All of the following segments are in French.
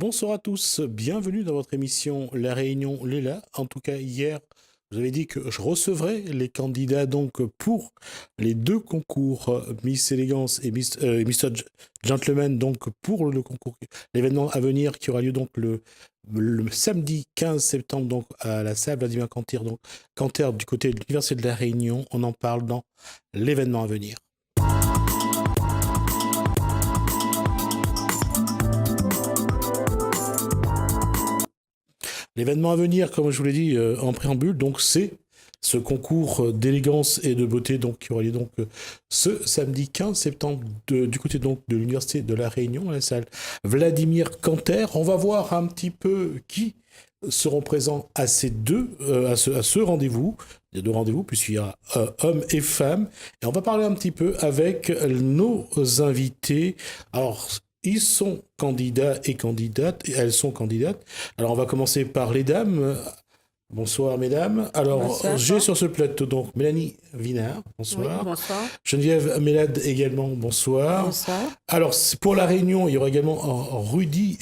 Bonsoir à tous, bienvenue dans votre émission La Réunion Léla. En tout cas, hier, vous avez dit que je recevrai les candidats donc pour les deux concours Miss Élégance et Mr. Gentleman, donc pour le concours, l'événement à venir qui aura lieu donc le samedi 15 septembre donc à la salle Vladimir Canter, donc Canter du côté de l'Université de La Réunion. On en parle dans l'événement à venir. L'événement à venir, comme je vous l'ai dit en préambule, donc c'est ce concours d'élégance et de beauté donc, qui aura lieu donc, ce samedi 15 septembre du côté donc, de l'Université de La Réunion, à la salle Vladimir Canter. On va voir un petit peu qui seront présents à ce rendez-vous. Il y a deux rendez-vous, puisqu'il y a hommes et femmes. Et on va parler un petit peu avec nos invités. Alors, ils sont candidats et candidates, et elles sont candidates. Alors, on va commencer par les dames. Bonsoir, mesdames. Alors, Bonsoir. j'ai sur ce plateau donc Mélanie Vinard. Bonsoir. Oui, bonsoir. Geneviève Mélade également. Bonsoir. Bonsoir. Alors, pour la Réunion, il y aura également Rudy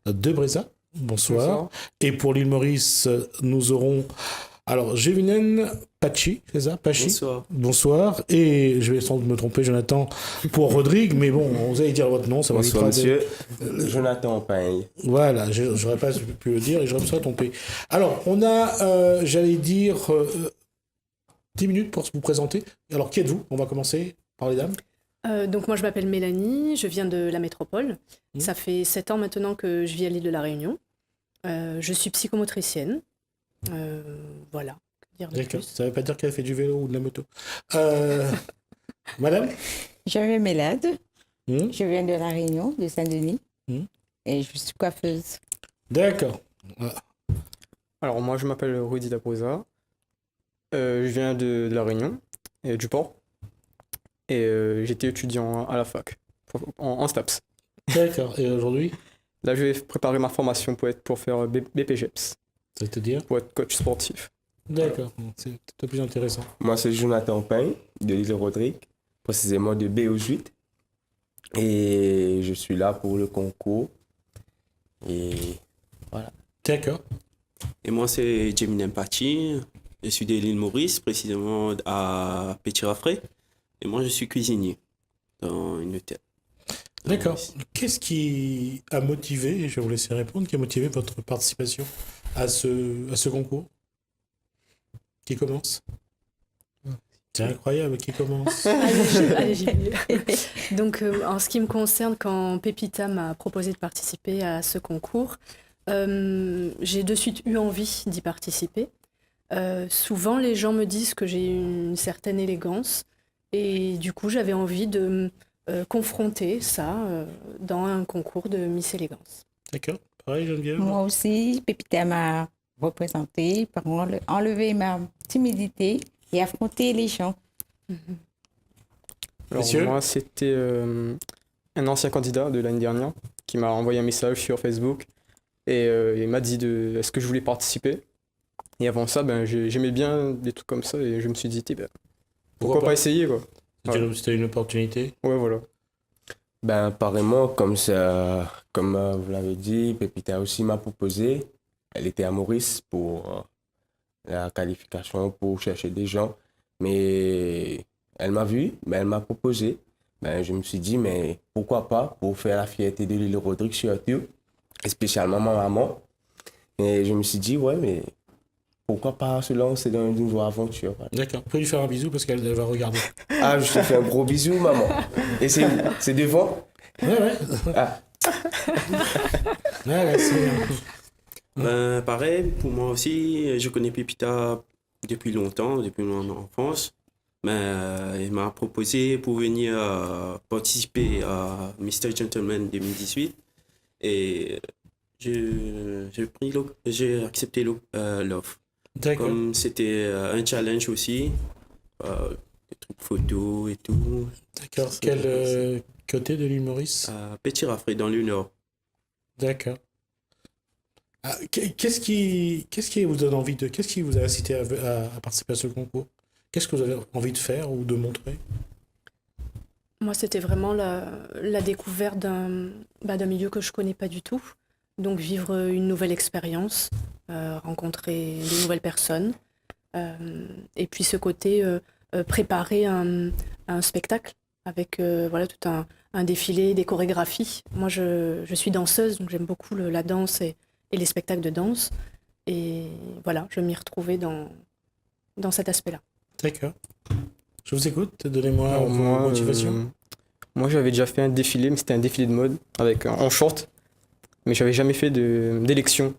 Debreza. Bonsoir. Et pour l'île Maurice, nous aurons alors Jevinen Pachi, c'est ça? Pachi. Bonsoir. Bonsoir. Et je vais sans doute me tromper, Jonathan, pour Rodrigue, mais bon, vous allez dire votre nom, ça va Bonsoir, vite monsieur. Jonathan Pagne. Voilà, j'aurais pas pu le dire et j'aurais pas trompé. Alors, on a, j'allais dire, 10 minutes pour vous présenter. Alors, qui êtes-vous? On va commencer par les dames. Donc moi je m'appelle Mélanie, je viens de la métropole. Ça fait 7 ans maintenant que je vis à l'île de la Réunion. Je suis psychomotricienne. Voilà. Que dire de D'accord. plus. Ça ne veut pas dire qu'elle fait du vélo ou de la moto. Madame? Je m'appelle Mélade. Hmm. Je viens de La Réunion, de Saint-Denis. Et je suis coiffeuse. D'accord. Alors moi je m'appelle Rudy Daposa, je viens de La Réunion, et du port, et j'étais étudiant à la fac, en STAPS. D'accord. Et aujourd'hui? Là je vais préparer ma formation pour faire BPGEPS, Ça veut te dire? pour être coach sportif. D'accord. C'est peut-être plus intéressant. Moi, c'est Jonathan Pagne, de l'île Rodrigue, précisément de BO8. Et je suis là pour le concours. Et voilà. D'accord. Et moi, c'est Jeminem Pachi. Je suis de l'île Maurice, précisément à Petit-Rafray. Et moi, je suis cuisinier dans une hôtel. D'accord. Qu'est-ce qui a motivé, et je vais vous laisser répondre, qui a motivé votre participation à ce concours? Qui commence? C'est incroyable, qui commence? Allez, j'y vais. Donc en ce qui me concerne, quand Pépita m'a proposé de participer à ce concours, j'ai de suite eu envie d'y participer. Souvent, les gens me disent que j'ai une certaine élégance et du coup, j'avais envie de confronter ça dans un concours de Miss Élégance. D'accord. Pareil, Geneviève? Moi aussi, Pépita m'a représentée pour enlever ma timidité et affronter les gens. Alors Messieurs? moi c'était un ancien candidat de l'année dernière qui m'a envoyé un message sur Facebook et il m'a dit est-ce que je voulais participer. Et avant ça, j'aimais bien des trucs comme ça et je me suis dit, pourquoi pas essayer quoi. C'était une opportunité. Ouais, voilà. Ben, apparemment, comme vous l'avez dit, Pépita aussi m'a proposé. Elle était à Maurice pour la qualification, pour chercher des gens. Mais elle m'a vu, elle m'a proposé. Ben, je me suis dit, mais pourquoi pas, pour faire la fierté de l'île Rodrigue surtout, et spécialement ma maman. Et je me suis dit, ouais, mais pourquoi pas se lancer dans une nouvelle aventure. Voilà. D'accord. Vous pouvez lui faire un bisou parce qu'elle va regarder. Ah, je te fais un gros bisou, maman. Et c'est où? C'est devant? Ouais. Ah, Ouais, c'est... Pareil, pour moi aussi, je connais Pépita depuis longtemps, depuis mon enfance. Mais il m'a proposé pour venir participer à Mr. Gentleman 2018. Et j'ai accepté l'offre. D'accord. Comme c'était un challenge aussi, des trucs photos et tout. D'accord. Quel côté de l'île Maurice? Petit-Rafray, dans le nord. D'accord. Ah, qu'est-ce qui vous donne envie de... Qu'est-ce qui vous a incité à participer à ce concours? Qu'est-ce que vous avez envie de faire ou de montrer? Moi, c'était vraiment la découverte d'un milieu que je connais pas du tout. donc vivre une nouvelle expérience, rencontrer de nouvelles personnes. Et puis ce côté préparer un spectacle avec voilà, tout un défilé, des chorégraphies. Moi, je suis danseuse, donc j'aime beaucoup la danse et les spectacles de danse. Et voilà, je m'y retrouvais dans cet aspect-là. D'accord. Je vous écoute, donnez-moi Alors, vos moi, motivations. moi, j'avais déjà fait un défilé, mais c'était un défilé de mode avec en short, mais j'avais jamais fait d'élection.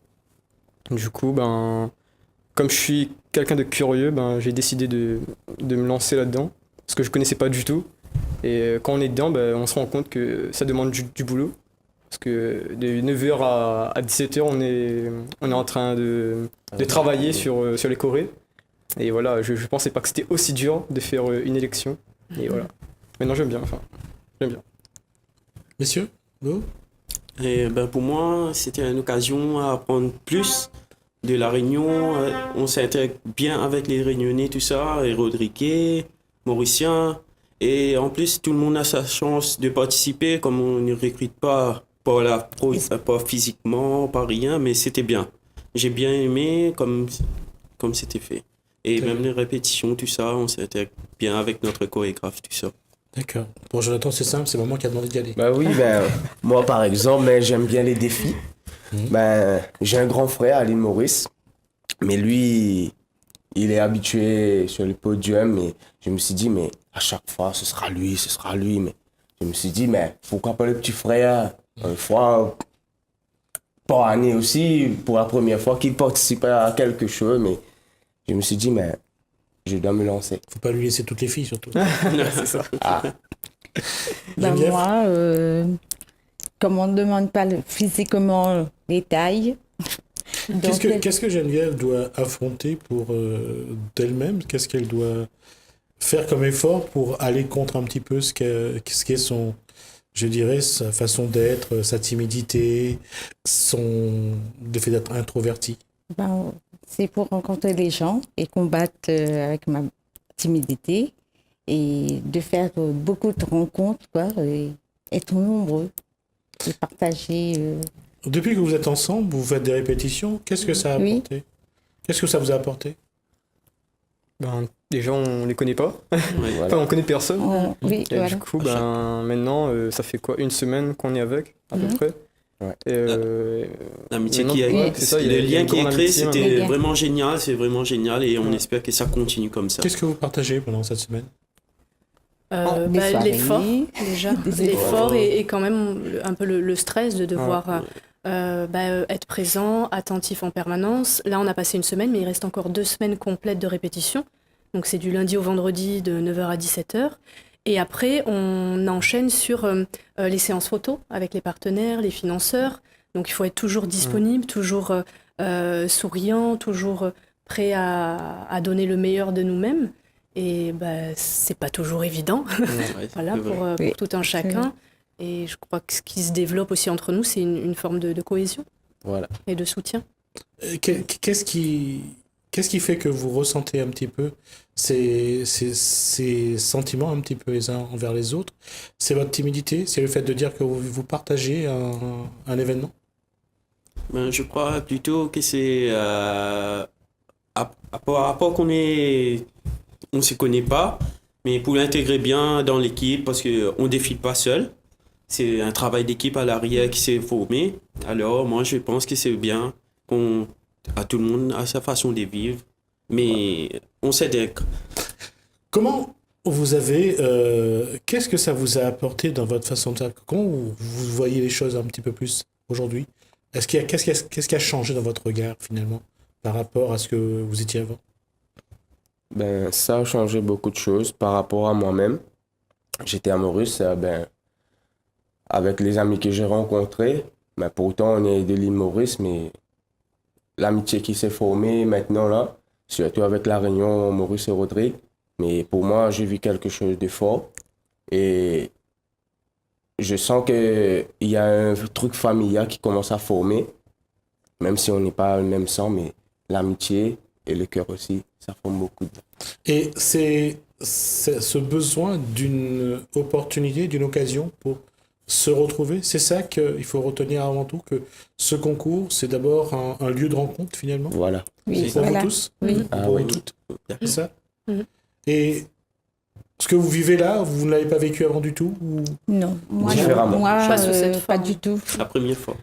Du coup, ben, comme je suis quelqu'un de curieux, ben, j'ai décidé de me lancer là-dedans, parce que je connaissais pas du tout. Et quand on est dedans, ben, on se rend compte que ça demande du boulot. Parce que de 9h à 17h, on est en train de travailler sur les chorés. Et voilà, je pensais pas que c'était aussi dur de faire une élection. Et voilà. Maintenant, j'aime bien. Enfin, j'aime bien. Messieurs, vous? Et ben, pour moi, c'était une occasion à apprendre plus de la Réunion. On s'intègre bien avec les Réunionnais, tout ça, et Rodriguez, Mauriciens. Et en plus, tout le monde a sa chance de participer, comme on ne recrute pas pas physiquement, pas rien, mais c'était bien. J'ai bien aimé comme c'était fait. Et même les répétitions, tout ça, on s'intègre bien avec notre chorégraphe, tout ça. D'accord. Pour Jonathan, c'est simple, c'est maman qui a demandé d'y aller. Bah oui, ben, moi par exemple, mais j'aime bien les défis. Ben, j'ai un grand frère à l'île Maurice, mais lui, il est habitué sur le podium et je me suis dit, mais à chaque fois, ce sera lui. Mais je me suis dit, mais pourquoi pas le petit frère, une fois par année aussi, pour la première fois qu'il participe à quelque chose, mais je me suis dit, mais je dois me lancer. Faut pas lui laisser toutes les filles, surtout. C'est ça. Ben Geneviève? moi, comme on ne demande pas physiquement les tailles, donc, Qu'est-ce que Geneviève doit affronter pour d'elle-même? Qu'est-ce qu'elle doit faire comme effort pour aller contre un petit peu ce qu'est son, je dirais, sa façon d'être, sa timidité, le fait d'être introverti? ben, c'est pour rencontrer les gens et combattre avec ma timidité et de faire beaucoup de rencontres, quoi, et être nombreux et partager. Depuis que vous êtes ensemble, vous faites des répétitions, qu'est-ce que ça a Oui. apporté? Qu'est-ce que ça vous a apporté? Ben, les gens, on les connaît pas. Ouais. Enfin, on connaît personne. Oui, Et voilà. du coup, ben, maintenant, ça fait quoi, une semaine qu'on est avec, à peu près. Ouais. Et, L'amitié maintenant, qui ouais, c'est ça, il y a le une lien qui est grande créé, amitié, c'était maintenant. vraiment génial, c'est vraiment génial et on Ouais. espère que ça continue comme ça. Qu'est-ce que vous partagez pendant cette semaine? Des soirées, L'effort, déjà. des L'effort et quand même un peu le stress de devoir être présent, attentif en permanence. Là, on a passé une semaine, mais il reste encore 2 semaines complètes de répétition. Donc, c'est du lundi au vendredi de 9h à 17h. Et après, on enchaîne sur les séances photos avec les partenaires, les financeurs. Donc, il faut être toujours disponible, toujours souriant, toujours prêt à donner le meilleur de nous-mêmes. Et c'est pas toujours évident, Ouais, voilà, c'est vrai. pour tout un chacun. Et je crois que ce qui se développe aussi entre nous, c'est une forme de cohésion Voilà. et de soutien. Qu'est-ce qui fait que vous ressentez un petit peu ces sentiments un petit peu les uns envers les autres? C'est votre timidité? C'est le fait de dire que vous partagez un événement? Ben, je crois plutôt que c'est par rapport on se connaît pas, mais pour l'intégrer bien dans l'équipe, parce que on défile pas seul. C'est un travail d'équipe à l'arrière qui s'est formé. Alors moi je pense que c'est bien tout le monde a sa façon de vivre, mais on s'intègre. Comment qu'est-ce que ça vous a apporté dans votre façon de faire? Comment vous voyez les choses un petit peu plus aujourd'hui? Qu'est-ce qui a changé dans votre regard finalement par rapport à ce que vous étiez avant? Ben, ça a changé beaucoup de choses par rapport à moi-même. J'étais à Maurice, ben, avec les amis que j'ai rencontrés. Ben, pourtant, on est de l'île Maurice, mais l'amitié qui s'est formée maintenant là, surtout avec la Réunion, Maurice et Rodrigue. Mais pour moi, j'ai vu quelque chose de fort. Et je sens qu'il y a un truc familial qui commence à former, même si on n'est pas le même sang, mais l'amitié et le cœur aussi, ça forme beaucoup. Et c'est ce besoin d'une opportunité, d'une occasion pour se retrouver. C'est ça qu'il faut retenir avant tout, que ce concours, c'est d'abord un lieu de rencontre finalement. Voilà. Oui, Pour voilà. vous tous, Oui. Ah pour oui. vous toutes. C'est ça. Mhm. Et ce que vous vivez là, vous ne l'avez pas vécu avant du tout ou Non, moi, Différemment. non. Moi Pas sous cette pas forme. du tout. La première fois.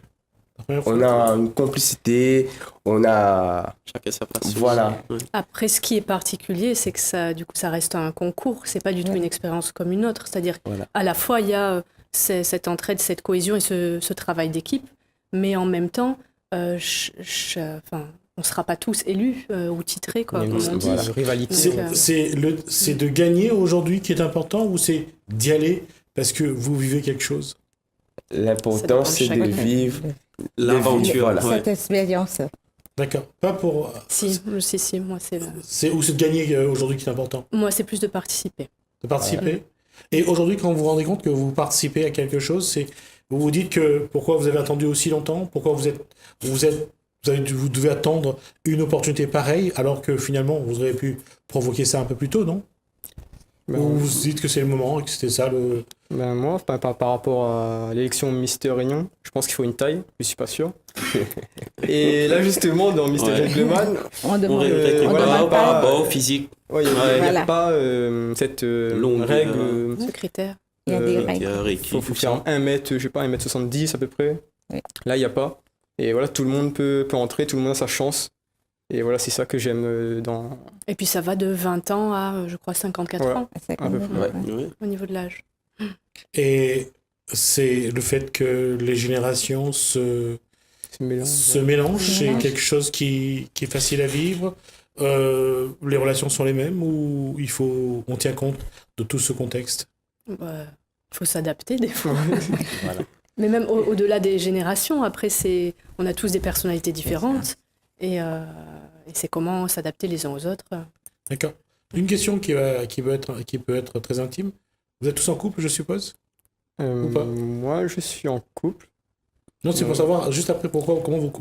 la première fois On a une complicité, on a... Chacun sa passion. Voilà. Ouais. Après, ce qui est particulier, c'est que ça, du coup, ça reste un concours. C'est pas du tout Ouais. une expérience comme une autre. C'est-à-dire, Voilà. à la fois, il y a cette entraide, cette cohésion et ce travail d'équipe, mais en même temps, enfin, on ne sera pas tous élus ou titrés, quoi, Il y a comme on dit. Voilà. une rivalité. c'est de gagner aujourd'hui qui est important ou c'est d'y aller parce que vous vivez quelque chose? Ça L'important, dépend de c'est de chacun. vivre. L'aventure. Voilà. Ouais. Cette expérience. D'accord. Pas pour. Si, moi, C'est ou c'est de gagner aujourd'hui qui est important. moi, c'est plus de participer. De participer. Et aujourd'hui, quand vous vous rendez compte que vous participez à quelque chose, c'est vous vous dites que pourquoi vous avez attendu aussi longtemps, pourquoi vous devez attendre une opportunité pareille alors que finalement vous auriez pu provoquer ça un peu plus tôt, non? Ben, Ou vous dites que c'est le moment et que c'était ça le. ben moi, par rapport à l'élection Mister Réunion, je pense qu'il faut une taille, je suis pas sûr. Et là, justement, dans Mister Ouais. Gentleman, On On demande. récompense voilà, par pas- rapport au physique. il n'y a, Ouais. Voilà. pas cette Longueur. règle. Ce critère. Il y a des euh, règles. Il faut faire 1 mètre, je sais pas, 1m70 à peu près. Oui. Là, il n'y a pas. Et voilà, tout le monde peut entrer, tout le monde a sa chance. Et voilà, c'est ça que j'aime dans. Et puis, ça va de 20 ans à, je crois, 54 Voilà. ans, Ça Un peu compte, plus, ouais. Ouais. au niveau de l'âge. Et c'est le fait que les générations Ce mélange. se mélangent, c'est mélange. quelque chose qui est facile à vivre. Les relations sont les mêmes ou on tient compte de tout ce contexte? Il faut s'adapter des fois. Voilà. Mais même au-delà des générations, après, on a tous des personnalités différentes. Et c'est comment s'adapter les uns aux autres. D'accord. Une question qui peut être très intime. Vous êtes tous en couple, je suppose? Ou pas Moi, je suis en couple. Non, c'est pour savoir juste après comment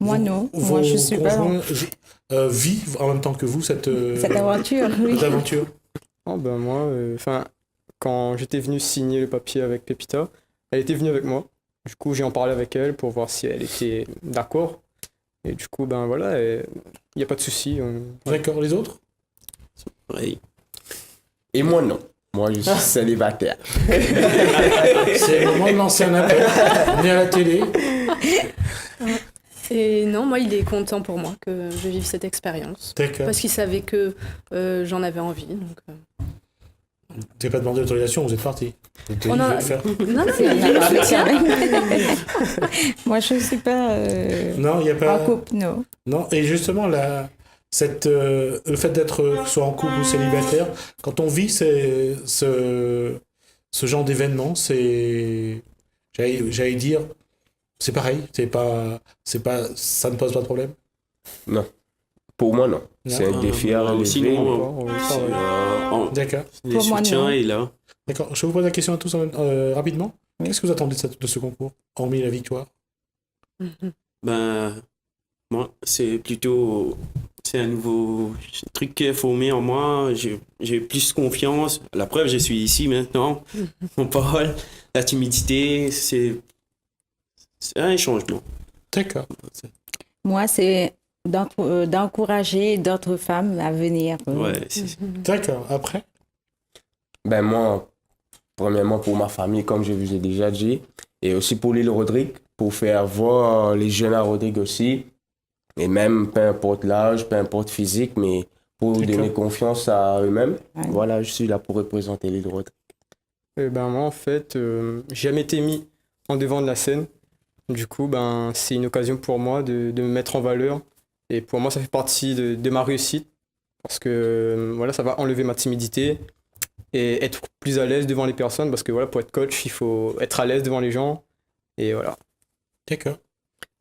Moi, non. Moi, je suis pas en- vivent en même temps que vous cette Cette aventure, oui. cette aventure. Oh, ben moi, quand j'étais venu signer le papier avec Pépita, elle était venue avec moi. Du coup, j'ai en parlé avec elle pour voir si elle était d'accord. Et du coup, ben voilà, il n'y a pas de souci. D'accord, les autres? Ouais. Et moi, non. Moi, je suis célibataire. C'est le moment de lancer un appel. On est à la télé. Et non, moi, il est content pour moi que je vive cette expérience. D'accord. Parce qu'il savait que j'en avais envie. Donc, Vous n'avez pas demandé d'autorisation, vous êtes parti. Vous avez dit, On je a- vais le faire. Non, non, C'est un mais appel. je soutiens. Moi, je ne suis pas Non, il n'y a pas. en couple, non. Non, et justement, le fait d'être soit en couple ou célibataire, quand on vit ce genre d'événement, j'allais dire, c'est pareil, ça ne pose pas de problème. Non. Pour moi, non. Non. C'est un défi à relever. Sinon, D'accord. les Pour moi, soutiens non. est là. D'accord. Je vous pose la question à tous rapidement. Oui. Qu'est-ce que vous attendez de ce concours, hormis la victoire? Ben, moi, c'est un nouveau truc qui est formé en moi. J'ai plus confiance. La preuve, je suis ici maintenant. On parle. La timidité, c'est un changement. D'accord. Moi, c'est d'encourager d'autres femmes à venir. Ouais, c'est D'accord. Après? Ben moi, premièrement pour ma famille, comme je vous ai déjà dit, et aussi pour l'île Rodrigue, pour faire voir les jeunes à Rodrigue aussi, et même peu importe l'âge, peu importe physique, mais pour D'accord. donner confiance à eux-mêmes. Ouais. Voilà, je suis là pour représenter l'île Rodrigue. Ben moi, en fait, j'ai jamais été mis en devant de la scène. Du coup, ben, c'est une occasion pour moi de me mettre en valeur. Et pour moi, ça fait partie de ma réussite. Parce que voilà, ça va enlever ma timidité et être plus à l'aise devant les personnes. Parce que voilà, pour être coach, il faut être à l'aise devant les gens. Et voilà. D'accord.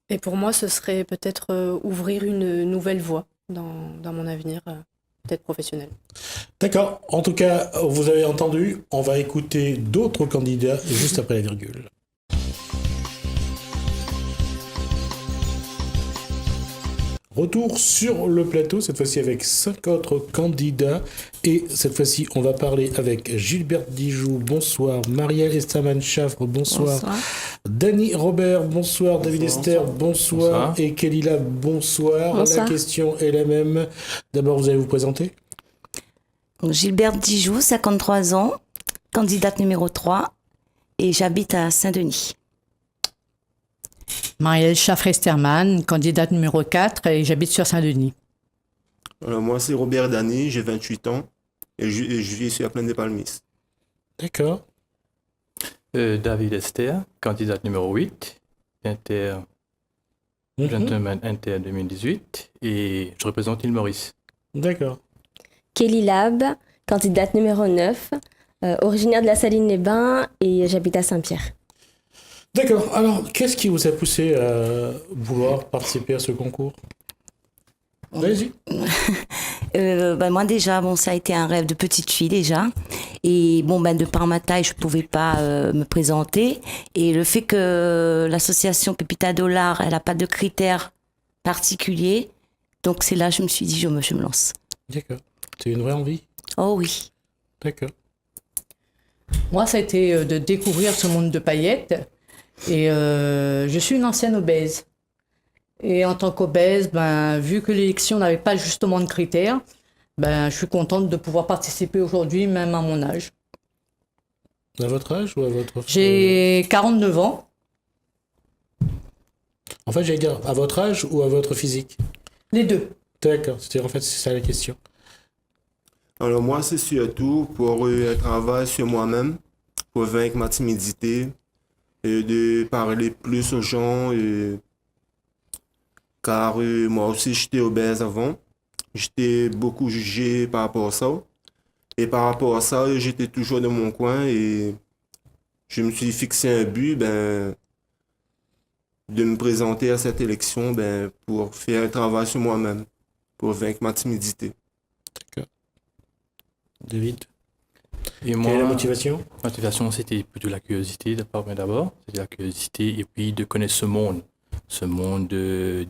Et pour moi, ce serait peut-être ouvrir une nouvelle voie dans mon avenir, peut-être professionnel. D'accord. En tout cas, vous avez entendu, on va écouter d'autres candidats juste après la virgule. Retour sur le plateau, cette fois-ci avec 5 autres candidats. Et cette fois-ci, on va parler avec Gilberte Dijoux, bonsoir. Marielle Estaman-Chaffre, bonsoir. Dany Robert, bonsoir. David Esther, bonsoir. Et Kelly Lab, bonsoir. La question est la même. D'abord, vous allez vous présenter. Gilberte Dijoux, 53 ans, candidate numéro 3, et j'habite à Saint-Denis. Marielle Chaffre-Esterman, candidate numéro 4, et j'habite sur Saint-Denis. Alors, moi, c'est Robert Dany, j'ai 28 ans, et je vis sur la plaine des Palmistes. D'accord. David Esther, candidate numéro 8, Gentleman Inter 2018, et je représente l'île Maurice. D'accord. Kelly Lab, candidate numéro 9, originaire de la Saline-les-Bains, et j'habite à Saint-Pierre. D'accord. Alors, qu'est-ce qui vous a poussé à vouloir participer à ce concours? Vas-y. Moi déjà, ça a été un rêve de petite fille déjà. Et de par ma taille, je pouvais pas me présenter. Et le fait que l'association Pépita Dollar, elle a pas de critères particuliers. Donc c'est là, je me suis dit, je me lance. D'accord. C'est une vraie envie? Oh oui. D'accord. Moi, ça a été de découvrir ce monde de paillettes. Et je suis une ancienne obèse. Et en tant qu'obèse, vu que l'élection n'avait pas justement de critères, je suis contente de pouvoir participer aujourd'hui, même à mon âge. À votre âge ou à votre... J'ai 49 ans. En fait, j'allais dire à votre âge ou à votre physique? Les deux. D'accord, c'est ça la question. Alors, moi, c'est surtout pour un travail sur moi-même, pour vaincre ma timidité, et de parler plus aux gens, car moi aussi j'étais obèse avant, j'étais beaucoup jugé par rapport à ça, et par rapport à ça j'étais toujours dans mon coin et je me suis fixé un but de me présenter à cette élection pour faire un travail sur moi-même, pour vaincre ma timidité. D'accord. David? Et Quelle est la motivation? La motivation, c'était plutôt la curiosité d'abord. C'était la curiosité et puis de connaître ce monde de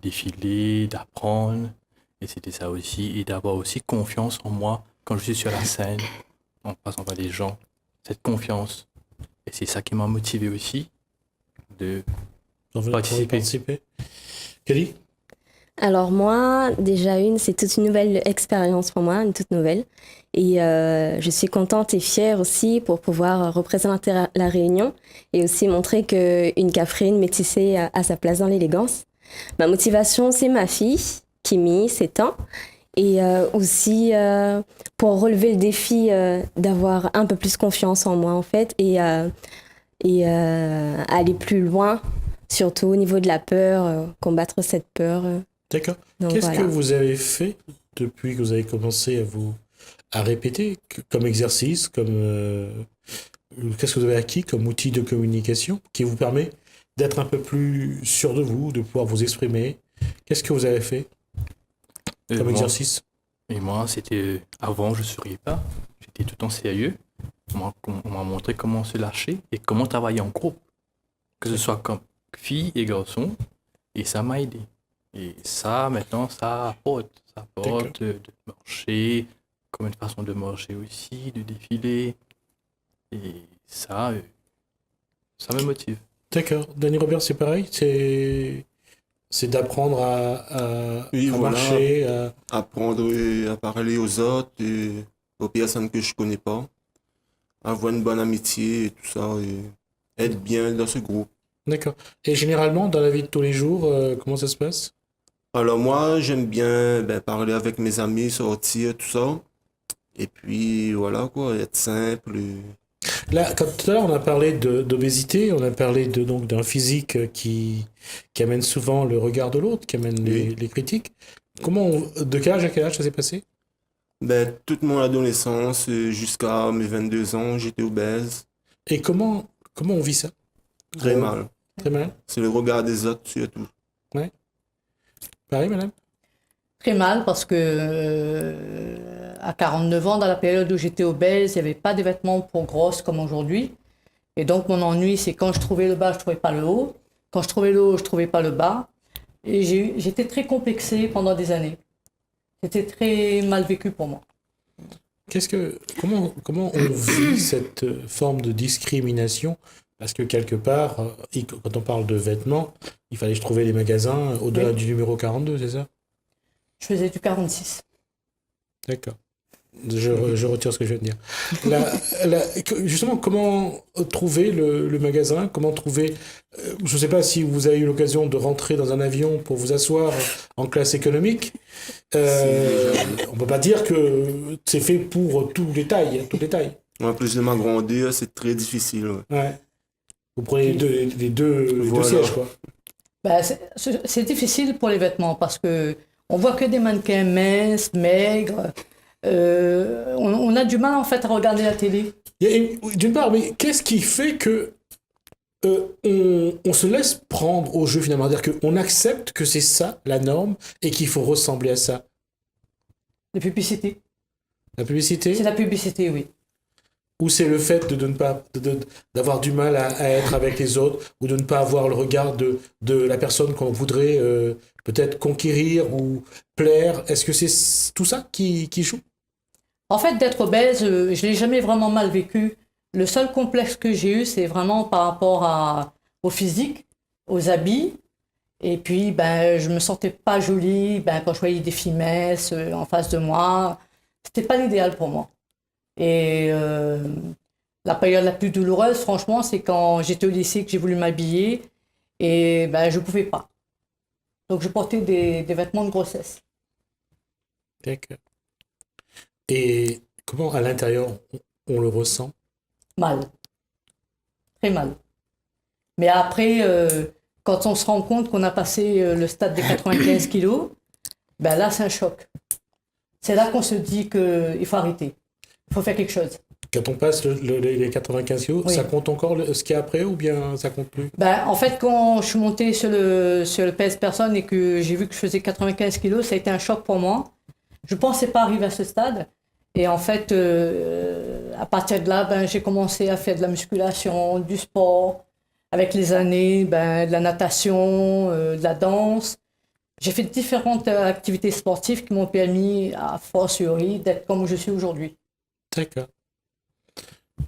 défiler, d'apprendre. Et c'était ça aussi. Et d'avoir aussi confiance en moi quand je suis sur la scène, en passant par les gens. Cette confiance. Et c'est ça qui m'a motivé aussi de participer. Kelly? Alors moi, déjà c'est toute une nouvelle expérience pour moi, une toute nouvelle. Et je suis contente et fière aussi pour pouvoir représenter la Réunion et aussi montrer qu'une Cafrienne métissée a sa place dans l'élégance. Ma motivation, c'est ma fille, Kimi, 7 ans. Et aussi pour relever le défi d'avoir un peu plus confiance en moi en fait et aller plus loin, surtout au niveau de la peur, combattre cette peur. D'accord. Donc, Qu'est-ce voilà. que vous avez fait depuis que vous avez commencé à répéter comme exercice, qu'est-ce que vous avez acquis comme outil de communication qui vous permet d'être un peu plus sûr de vous, de pouvoir vous exprimer? Qu'est-ce que vous avez fait comme exercice? Et moi, c'était avant, je ne souriais pas. J'étais tout le temps sérieux. On m'a montré comment se lâcher et comment travailler en groupe, que ce soit comme fille et garçon, et ça m'a aidé. Et ça, maintenant, ça apporte de marcher, comme une façon de marcher aussi, de défiler. Et ça me motive. D'accord. Dany Robert, c'est pareil? C'est d'apprendre à marcher, apprendre à parler aux autres, et aux personnes que je connais pas, avoir une bonne amitié et tout ça, et être bien dans ce groupe. D'accord. Et généralement, dans la vie de tous les jours, comment ça se passe? Alors moi, j'aime bien parler avec mes amis, sortir, tout ça. Et puis voilà quoi, être simple. Là, comme tout à l'heure, on a parlé d'obésité, on a parlé donc d'un physique qui amène souvent le regard de l'autre, qui amène les critiques. De quel âge à quel âge ça s'est passé? Toute mon adolescence, jusqu'à mes 22 ans, j'étais obèse. Et comment on vit ça? Très mal. Très mal? C'est le regard des autres surtout. Ouais. Pareil, madame? Très mal parce que à 49 ans, dans la période où j'étais obèse, il n'y avait pas de vêtements pour grosses comme aujourd'hui. Et donc mon ennui, c'est quand je trouvais le bas, je ne trouvais pas le haut. Quand je trouvais le haut, je ne trouvais pas le bas. Et j'étais très complexée pendant des années. C'était très mal vécu pour moi. Comment on vit cette forme de discrimination? Parce que quelque part, quand on parle de vêtements, il fallait trouver les magasins au-delà Oui. du numéro 42, c'est ça? Je faisais du 46. D'accord. Je retire ce que je viens de dire. Justement, comment trouver le magasin? Comment trouver... je ne sais pas si vous avez eu l'occasion de rentrer dans un avion pour vous asseoir en classe économique. On ne peut pas dire que c'est fait pour toutes les tailles. En plus de ma grandeur, c'est très difficile. Ouais. Ouais. Vous prenez les deux Voilà. sièges, quoi. Bah, c'est difficile pour les vêtements parce que on voit que des mannequins minces, maigres. On a du mal en fait à regarder la télé. D'une part, mais qu'est-ce qui fait que on se laisse prendre au jeu finalement? C'est-à-dire qu'on accepte que c'est ça la norme et qu'il faut ressembler à ça. La publicité. La publicité? C'est la publicité, oui. Ou c'est le fait de ne pas d'avoir du mal à être avec les autres, ou de ne pas avoir le regard de la personne qu'on voudrait peut-être conquérir ou plaire. Est-ce que c'est tout ça qui joue? En fait, d'être obèse, je l'ai jamais vraiment mal vécu. Le seul complexe que j'ai eu, c'est vraiment par rapport au physique, aux habits. Et puis, ben, je me sentais pas jolie quand je voyais des filles minces en face de moi. C'était pas l'idéal pour moi. Et la période la plus douloureuse, franchement, c'est quand j'étais au lycée que j'ai voulu m'habiller et ben, je pouvais pas. Donc, je portais des vêtements de grossesse. D'accord. Et comment à l'intérieur on le ressent? Mal. Très mal. Mais après, quand on se rend compte qu'on a passé le stade des 95 kilos, ben là, c'est un choc. C'est là qu'on se dit qu'il faut arrêter. Il faut faire quelque chose. Quand on passe les 95 kilos, Oui. ça compte encore ce qu'il y a après ou bien ça compte plus? Ben, en fait, quand je suis montée sur le PS Personne et que j'ai vu que je faisais 95 kilos, ça a été un choc pour moi. Je ne pensais pas arriver à ce stade. Et en fait, à partir de là, ben, j'ai commencé à faire de la musculation, du sport. Avec les années, ben, de la natation, de la danse. J'ai fait différentes activités sportives qui m'ont permis, à fortiori, d'être comme je suis aujourd'hui. D'accord.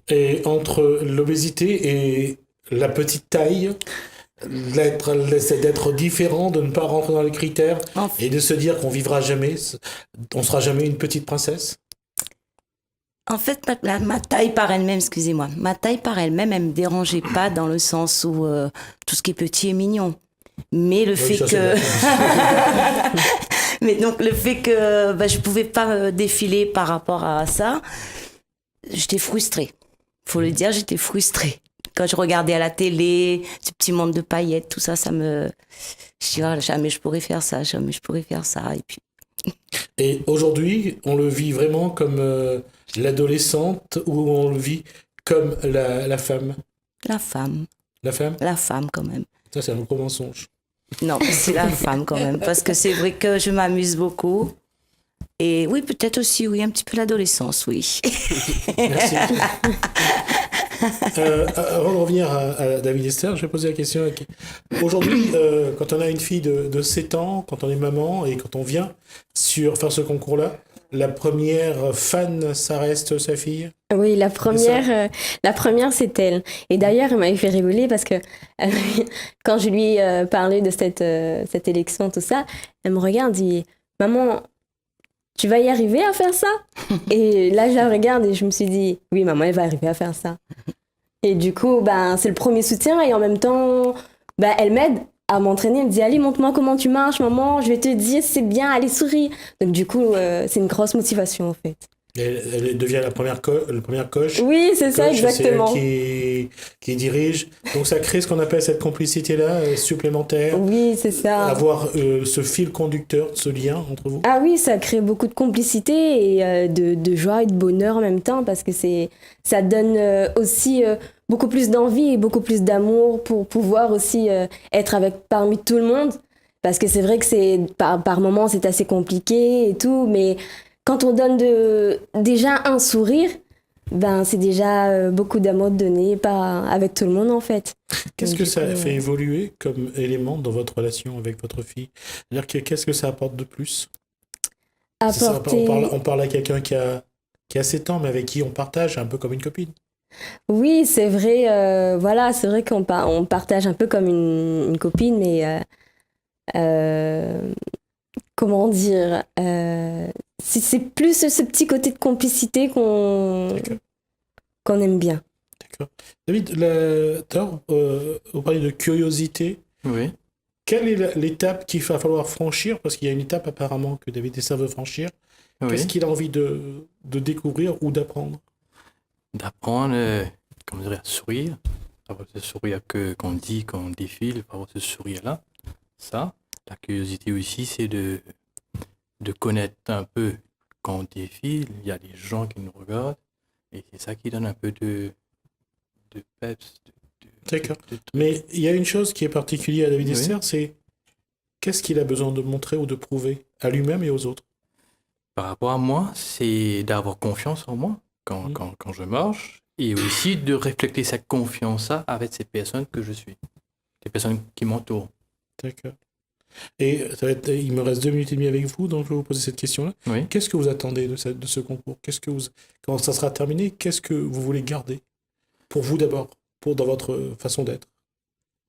Et entre l'obésité et la petite taille, d'être différent, de ne pas rentrer dans les critères et de se dire qu'on vivra jamais, on sera jamais une petite princesse? En fait, ma taille par elle-même, excusez-moi, ma taille par elle-même, elle me dérangeait pas dans le sens où tout ce qui est petit est mignon. Mais le fait que... Mais donc le fait que je pouvais pas défiler par rapport à ça, j'étais frustrée. Faut le dire, j'étais frustrée. Quand je regardais à la télé, ce petit monde de paillettes, tout ça, ça me... Je dis, oh, jamais je pourrais faire ça, jamais je pourrais faire ça. Et puis... Et aujourd'hui, on le vit vraiment comme l'adolescente ou on le vit comme la femme? La femme. La femme? La femme, quand même. Ça, c'est un gros mensonge. Non, c'est la femme, quand même. Parce que c'est vrai que je m'amuse beaucoup. Et oui, peut-être aussi, oui, un petit peu l'adolescence, oui. Merci. Avant de revenir à David Esther, je vais poser la question. Aujourd'hui, quand on a une fille de 7 ans, quand on est maman et quand on vient faire ce concours-là, la première fan, ça reste sa fille? Oui, la première, c'est elle. Et d'ailleurs, elle m'avait fait rigoler parce que quand je lui parlais de cette élection, tout ça, elle me regarde et dit « Maman, tu vas y arriver à faire ça ?» Et là, je la regarde et je me suis dit « Oui, maman, elle va arriver à faire ça. » Et du coup, c'est le premier soutien et en même temps, elle m'aide à m'entraîner. Elle me dit « Allez, montre-moi comment tu marches, maman, je vais te dire si c'est bien, allez, souris. » Donc du coup, c'est une grosse motivation en fait. Elle devient la première coach. Oui, c'est ça, exactement. C'est elle qui dirige. Donc ça crée ce qu'on appelle cette complicité-là supplémentaire. Oui, c'est ça. Avoir ce fil conducteur, ce lien entre vous. Ah oui, ça crée beaucoup de complicité et de joie et de bonheur en même temps parce que ça donne aussi beaucoup plus d'envie et beaucoup plus d'amour pour pouvoir aussi être parmi tout le monde. Parce que c'est vrai que par moments c'est assez compliqué et tout, mais quand on donne déjà un sourire, ben, c'est déjà beaucoup d'amour donné avec tout le monde en fait. Qu'est-ce Donc, que du ça coup, fait évoluer comme élément dans votre relation avec votre fille? C'est-à-dire qu'est-ce que ça apporte de plus? C'est ça, apporter... on parle à quelqu'un qui a 7 ans, mais avec qui on partage un peu comme une copine. Oui, c'est vrai, voilà, c'est vrai on partage un peu comme une copine, mais comment dire, c'est plus ce petit côté de complicité D'accord. qu'on aime bien. D'accord. David, tout à l'heure, vous parliez de curiosité. Oui. Quelle est l'étape qu'il va falloir franchir? Parce qu'il y a une étape apparemment que David Dessert veut franchir. Oui. Qu'est-ce qu'il a envie de découvrir ou d'apprendre? D'apprendre, comment dire, à sourire. Avoir ce sourire qu'on dit, qu'on défile, avoir ce sourire-là. Ça. La curiosité aussi, c'est de connaître un peu quand on défile. Il y a des gens qui nous regardent. Et c'est ça qui donne un peu de peps. D'accord. Mais il y a une chose qui est particulière à David Oui. Dessert, c'est qu'est-ce qu'il a besoin de montrer ou de prouver à lui-même et aux autres? Par rapport à moi, c'est d'avoir confiance en moi quand je marche et aussi de refléter cette confiance-là avec ces personnes que je suis, les personnes qui m'entourent. D'accord. Et il me reste 2 minutes et demie avec vous, donc je vais vous poser cette question-là. Oui. Qu'est-ce que vous attendez de ce concours? Quand ça sera terminé, qu'est-ce que vous voulez garder? Pour vous d'abord, dans votre façon d'être.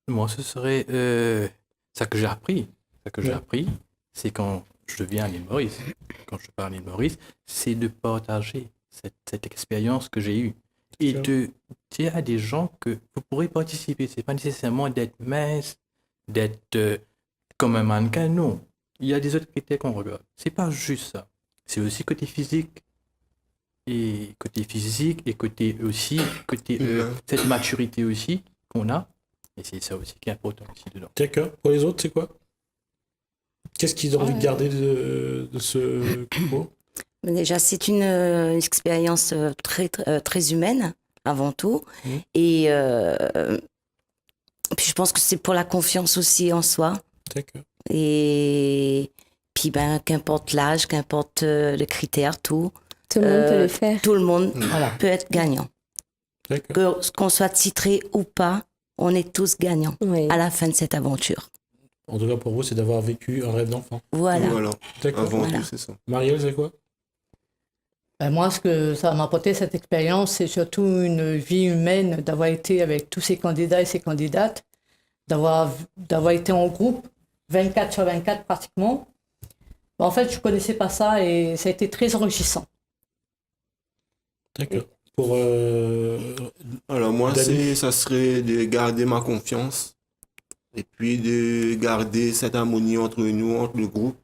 Moi, ce serait ça que j'ai appris. Ça que j'ai Ouais. appris, c'est quand je viens à l'île Maurice, quand je pars à l'île Maurice, c'est de partager cette expérience que j'ai eue. Et Sûr. de dire à des gens que vous pourrez participer. C'est pas nécessairement d'être mince, d'être comme un mannequin, non. Il y a des autres critères qu'on regarde. C'est pas juste ça. C'est aussi côté physique. Et côté aussi, Humain. cette maturité aussi qu'on a. Et c'est ça aussi qui est important aussi dedans. D'accord. Pour les autres, c'est quoi? Qu'est-ce qu'ils ont envie de garder de ce concours? Mais déjà, c'est une expérience très humaine, avant tout. Mhm. Et puis, je pense que c'est pour la confiance aussi en soi. D'accord. Et puis, ben, qu'importe l'âge, qu'importe le critère, tout. Tout le monde peut le faire. Tout le monde Voilà. peut être gagnant. D'accord. Qu'on soit titré ou pas, on est tous gagnants Oui. à la fin de cette aventure. En tout cas, pour vous, c'est d'avoir vécu un rêve d'enfant. Voilà. Voilà. D'accord. Avant Voilà. tout, c'est ça. Marielle, c'est quoi? Ben, moi, ce que ça m'a apporté cette expérience, c'est surtout une vie humaine, d'avoir été avec tous ces candidats et ces candidates, d'avoir été en groupe, 24 sur 24 pratiquement. Ben, en fait, je ne connaissais pas ça et ça a été très enrichissant. D'accord. Pour Alors moi, David. ça serait de garder ma confiance et puis de garder cette harmonie entre nous, entre le groupe,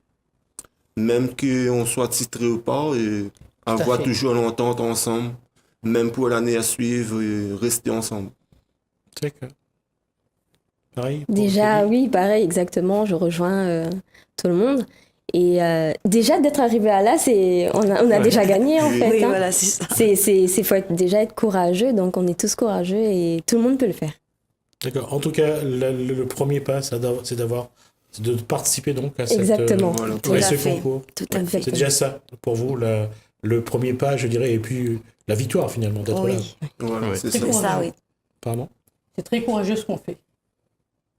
même qu'on soit titré ou pas, et avoir fait. toujours l'entente ensemble, même pour l'année à suivre, et rester ensemble. D'accord. Pareil. pour Déjà, David. oui, pareil, exactement. Je rejoins tout le monde. Et déjà, d'être arrivé à là, on a Ouais. déjà gagné, en Oui. fait. Oui, hein. voilà, c'est ça. Faut déjà être courageux. Donc, on est tous courageux et tout le monde peut le faire. D'accord. En tout cas, le premier pas, c'est de participer donc à Exactement. Voilà. Tout à à ce fait. concours. Tout à fait. C'est Exactement. déjà ça pour vous, le premier pas, je dirais, et puis la victoire finalement d'être là. Oui, Voilà, Ouais. c'est C'est ça. cool. c'est ça, oui. Pardon? C'est très courageux ce qu'on fait.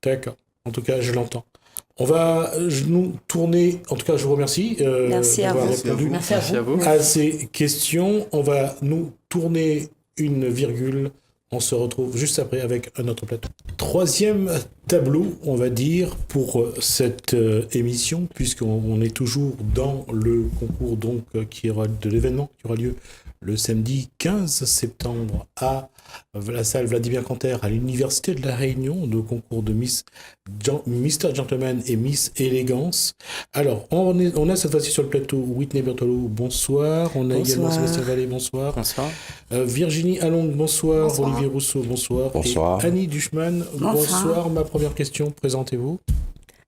D'accord. En tout cas, je l'entends. On va nous tourner. En tout cas, je vous remercie Merci à d'avoir vous. Merci à répondu vous. Merci à Merci à vous. vous. à ces questions. On va nous tourner une virgule. On se retrouve juste après avec un autre plateau. Troisième tableau, on va dire, pour cette émission, puisqu'on est toujours dans le concours donc, de l'événement qui aura lieu le samedi 15 septembre à la salle Vladimir Canter à l'Université de La Réunion, le concours de Mr. Gentleman et Miss Élégance. Alors, on a cette fois-ci sur le plateau Whitney Berthelot, bonsoir. On a également Bonsoir. Sébastien Vallée, bonsoir. Bonsoir. Virginie Allongue, bonsoir. Bonsoir. Olivier Rousseau, bonsoir. Bonsoir. Et Annie Duchman, Bonsoir. bonsoir. Ma première question, présentez-vous.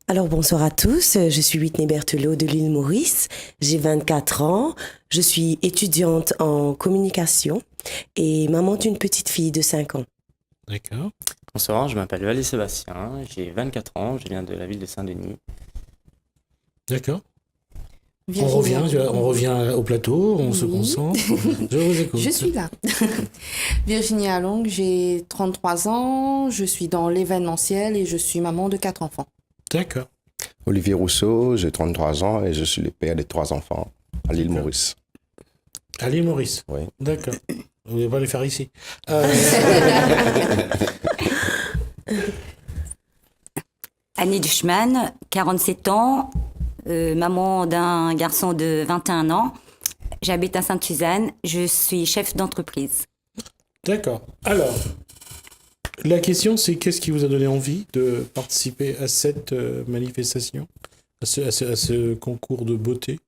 Alors bonsoir à tous, je suis Whitney Berthelot de l'île Maurice, j'ai 24 ans, je suis étudiante en communication et maman d'une petite fille de 5 ans. D'accord. Bonsoir, je m'appelle Valé Sébastien, j'ai 24 ans, je viens de la ville de Saint-Denis. D'accord. On revient au plateau, on se concentre. Je vous écoute. Je suis là. Virginie Along, j'ai 33 ans, je suis dans l'événementiel et je suis maman de 4 enfants. D'accord. Olivier Rousseau, j'ai 33 ans et je suis le père de 3 enfants à l'île Maurice. À l'île Maurice. Oui. D'accord. Vous n'allez pas les faire ici. Annie Duchman, 47 ans, maman d'un garçon de 21 ans. J'habite à Sainte-Suzanne. Je suis chef d'entreprise. D'accord. Alors, la question, c'est qu'est-ce qui vous a donné envie de participer à cette manifestation, à ce concours de beauté?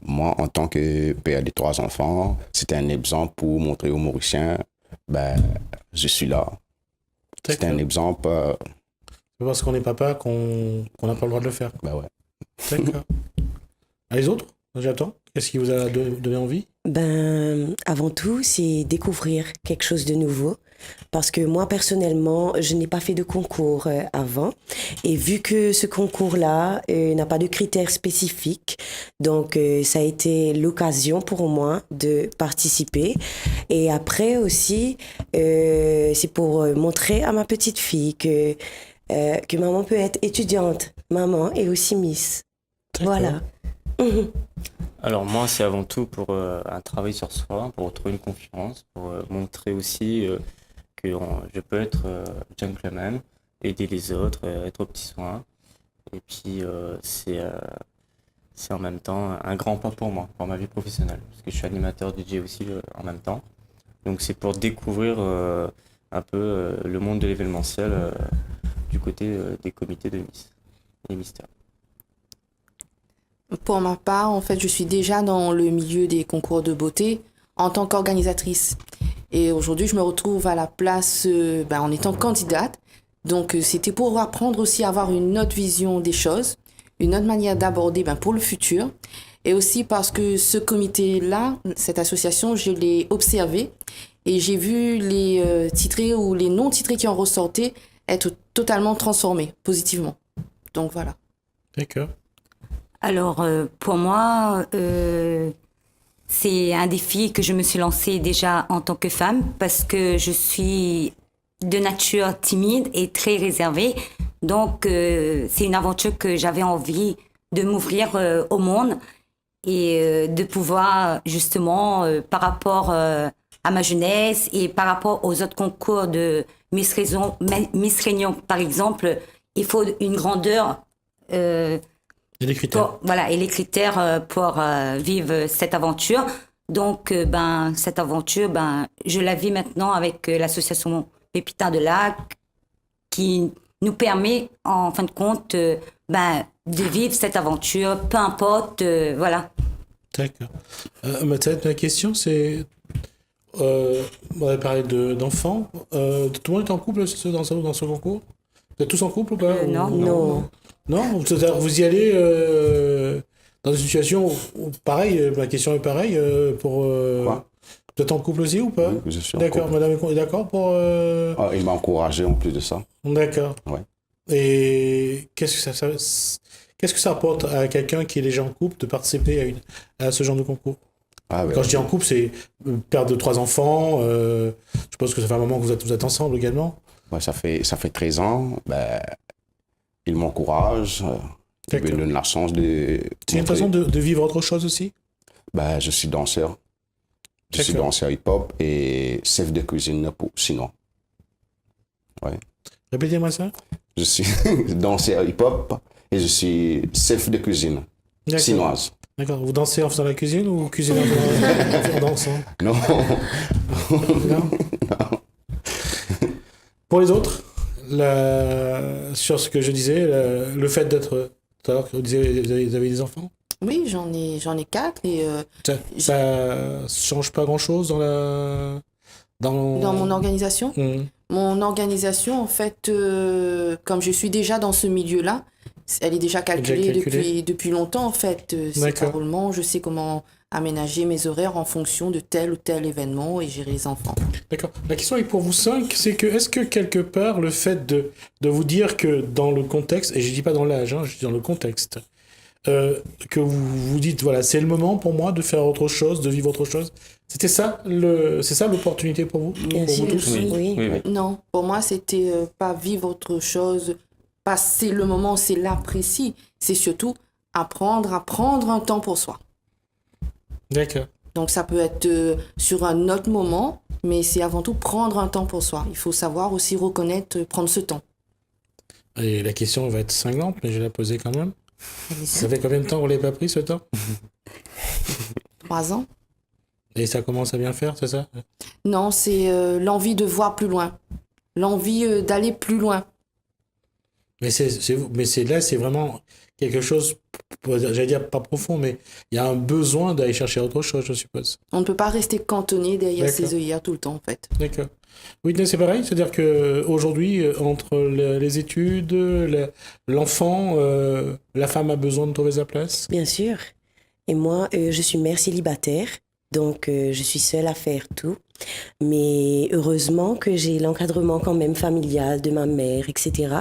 Moi, en tant que père de 3 enfants, c'était un exemple pour montrer aux Mauriciens, je suis là. C'était un exemple. C'est parce qu'on est papa qu'on n'a pas le droit de le faire. Ouais. D'accord. Les autres, j'attends. Qu'est-ce qui vous a donné envie? Avant tout, c'est découvrir quelque chose de nouveau. Parce que moi, personnellement, je n'ai pas fait de concours avant. Et vu que ce concours-là n'a pas de critères spécifiques, donc ça a été l'occasion pour moi de participer. Et après aussi, c'est pour montrer à ma petite fille que maman peut être étudiante, maman et aussi Miss. Voilà. Alors moi, c'est avant tout pour un travail sur soi, pour retrouver une confiance, pour montrer aussi que je peux être gentleman, aider les autres, être aux petits soins. Et puis c'est en même temps un grand pas pour moi, pour ma vie professionnelle, parce que je suis animateur DJ aussi en même temps. Donc c'est pour découvrir un peu le monde de l'événementiel du côté des comités de Miss et Mystère. Pour ma part, en fait, je suis déjà dans le milieu des concours de beauté en tant qu'organisatrice. Et aujourd'hui, je me retrouve à la place en étant candidate. Donc, c'était pour apprendre aussi à avoir une autre vision des choses, une autre manière d'aborder pour le futur. Et aussi parce que ce comité-là, cette association, je l'ai observé et j'ai vu les titrés ou les non-titrés qui en ressortaient être totalement transformés positivement. Donc, voilà. D'accord. Alors, pour moi, c'est un défi que je me suis lancé déjà en tant que femme parce que je suis de nature timide et très réservée. Donc, c'est une aventure que j'avais envie de m'ouvrir au monde et de pouvoir justement, par rapport à ma jeunesse et par rapport aux autres concours de Miss Réunion, par exemple, il faut une grandeur. Et les critères. Et les critères pour vivre cette aventure. Donc, cette aventure, je la vis maintenant avec l'association Pépita de Lac qui nous permet, en fin de compte, de vivre cette aventure, peu importe, voilà. D'accord. Ma question, c'est... on avait parlé d'enfants. Tout le monde est en couple dans ce concours? Vous êtes tous en couple ou pas? Non. Non, vous y allez dans une situation où, pareil, ma question est pareille pour... vous êtes en couple aussi ou pas? Oui, je suis en d'accord, couple. madame est d'accord pour... Il m'a encouragé en plus de ça. D'accord. Ouais. Et qu'est-ce que ça apporte à quelqu'un qui est déjà en couple de participer à ce genre de concours? Quand je dis en couple, c'est père de 3 enfants. Je suppose que ça fait un moment que vous êtes ensemble également. Ouais, ça fait 13 ans. Il m'encourage. Il me donne la chance de... C'est une façon de vivre autre chose aussi? Je suis danseur. Je suis danseur hip-hop et chef de cuisine pour chinois. Ouais. Répétez-moi ça. Je suis danseur hip-hop et je suis chef de cuisine chinoise. D'accord. Vous dansez en faisant la cuisine ou vous cuisinez en dansant? Non. Non. Pour les autres, sur ce que je disais, le fait d'être... Tout à l'heure, vous disiez vous avez des enfants? Oui, j'en ai 4 et... ça change pas grand-chose dans mon organisation? Mon organisation, en fait, comme je suis déjà dans ce milieu-là, elle est déjà calculée depuis longtemps, en fait. C'est un roulement, je sais comment aménager mes horaires en fonction de tel ou tel événement et gérer les enfants. D'accord. La question est pour vous 5, c'est que est-ce que quelque part le fait de vous dire que dans le contexte, et je dis pas dans l'âge, je dis dans le contexte, que vous dites, voilà, c'est le moment pour moi de faire autre chose, de vivre autre chose. C'est ça l'opportunité pour vous? Bien pour sûr, vous tous? oui. Non, pour moi, c'était pas vivre autre chose, passer le moment, c'est là précis. C'est surtout apprendre à prendre un temps pour soi. D'accord. Donc ça peut être sur un autre moment, mais c'est avant tout prendre un temps pour soi. Il faut savoir aussi reconnaître, prendre ce temps. Et la question va être cinglante, mais je vais la poser quand même. Ça fait combien de temps que vous l'avez pas pris, ce temps? 3 ans. Et ça commence à bien faire, c'est ça? Non, c'est l'envie de voir plus loin. L'envie d'aller plus loin. Mais là, c'est vraiment quelque chose, j'allais dire pas profond, mais il y a un besoin d'aller chercher autre chose, je suppose. On ne peut pas rester cantonné derrière D'accord. ses œillères tout le temps, en fait. D'accord. Oui, c'est pareil, c'est-à-dire qu'aujourd'hui, entre les études, l'enfant, la femme a besoin de trouver sa place. Bien sûr. Et moi, je suis mère célibataire, donc je suis seule à faire tout. Mais heureusement que j'ai l'encadrement quand même familial de ma mère, etc.,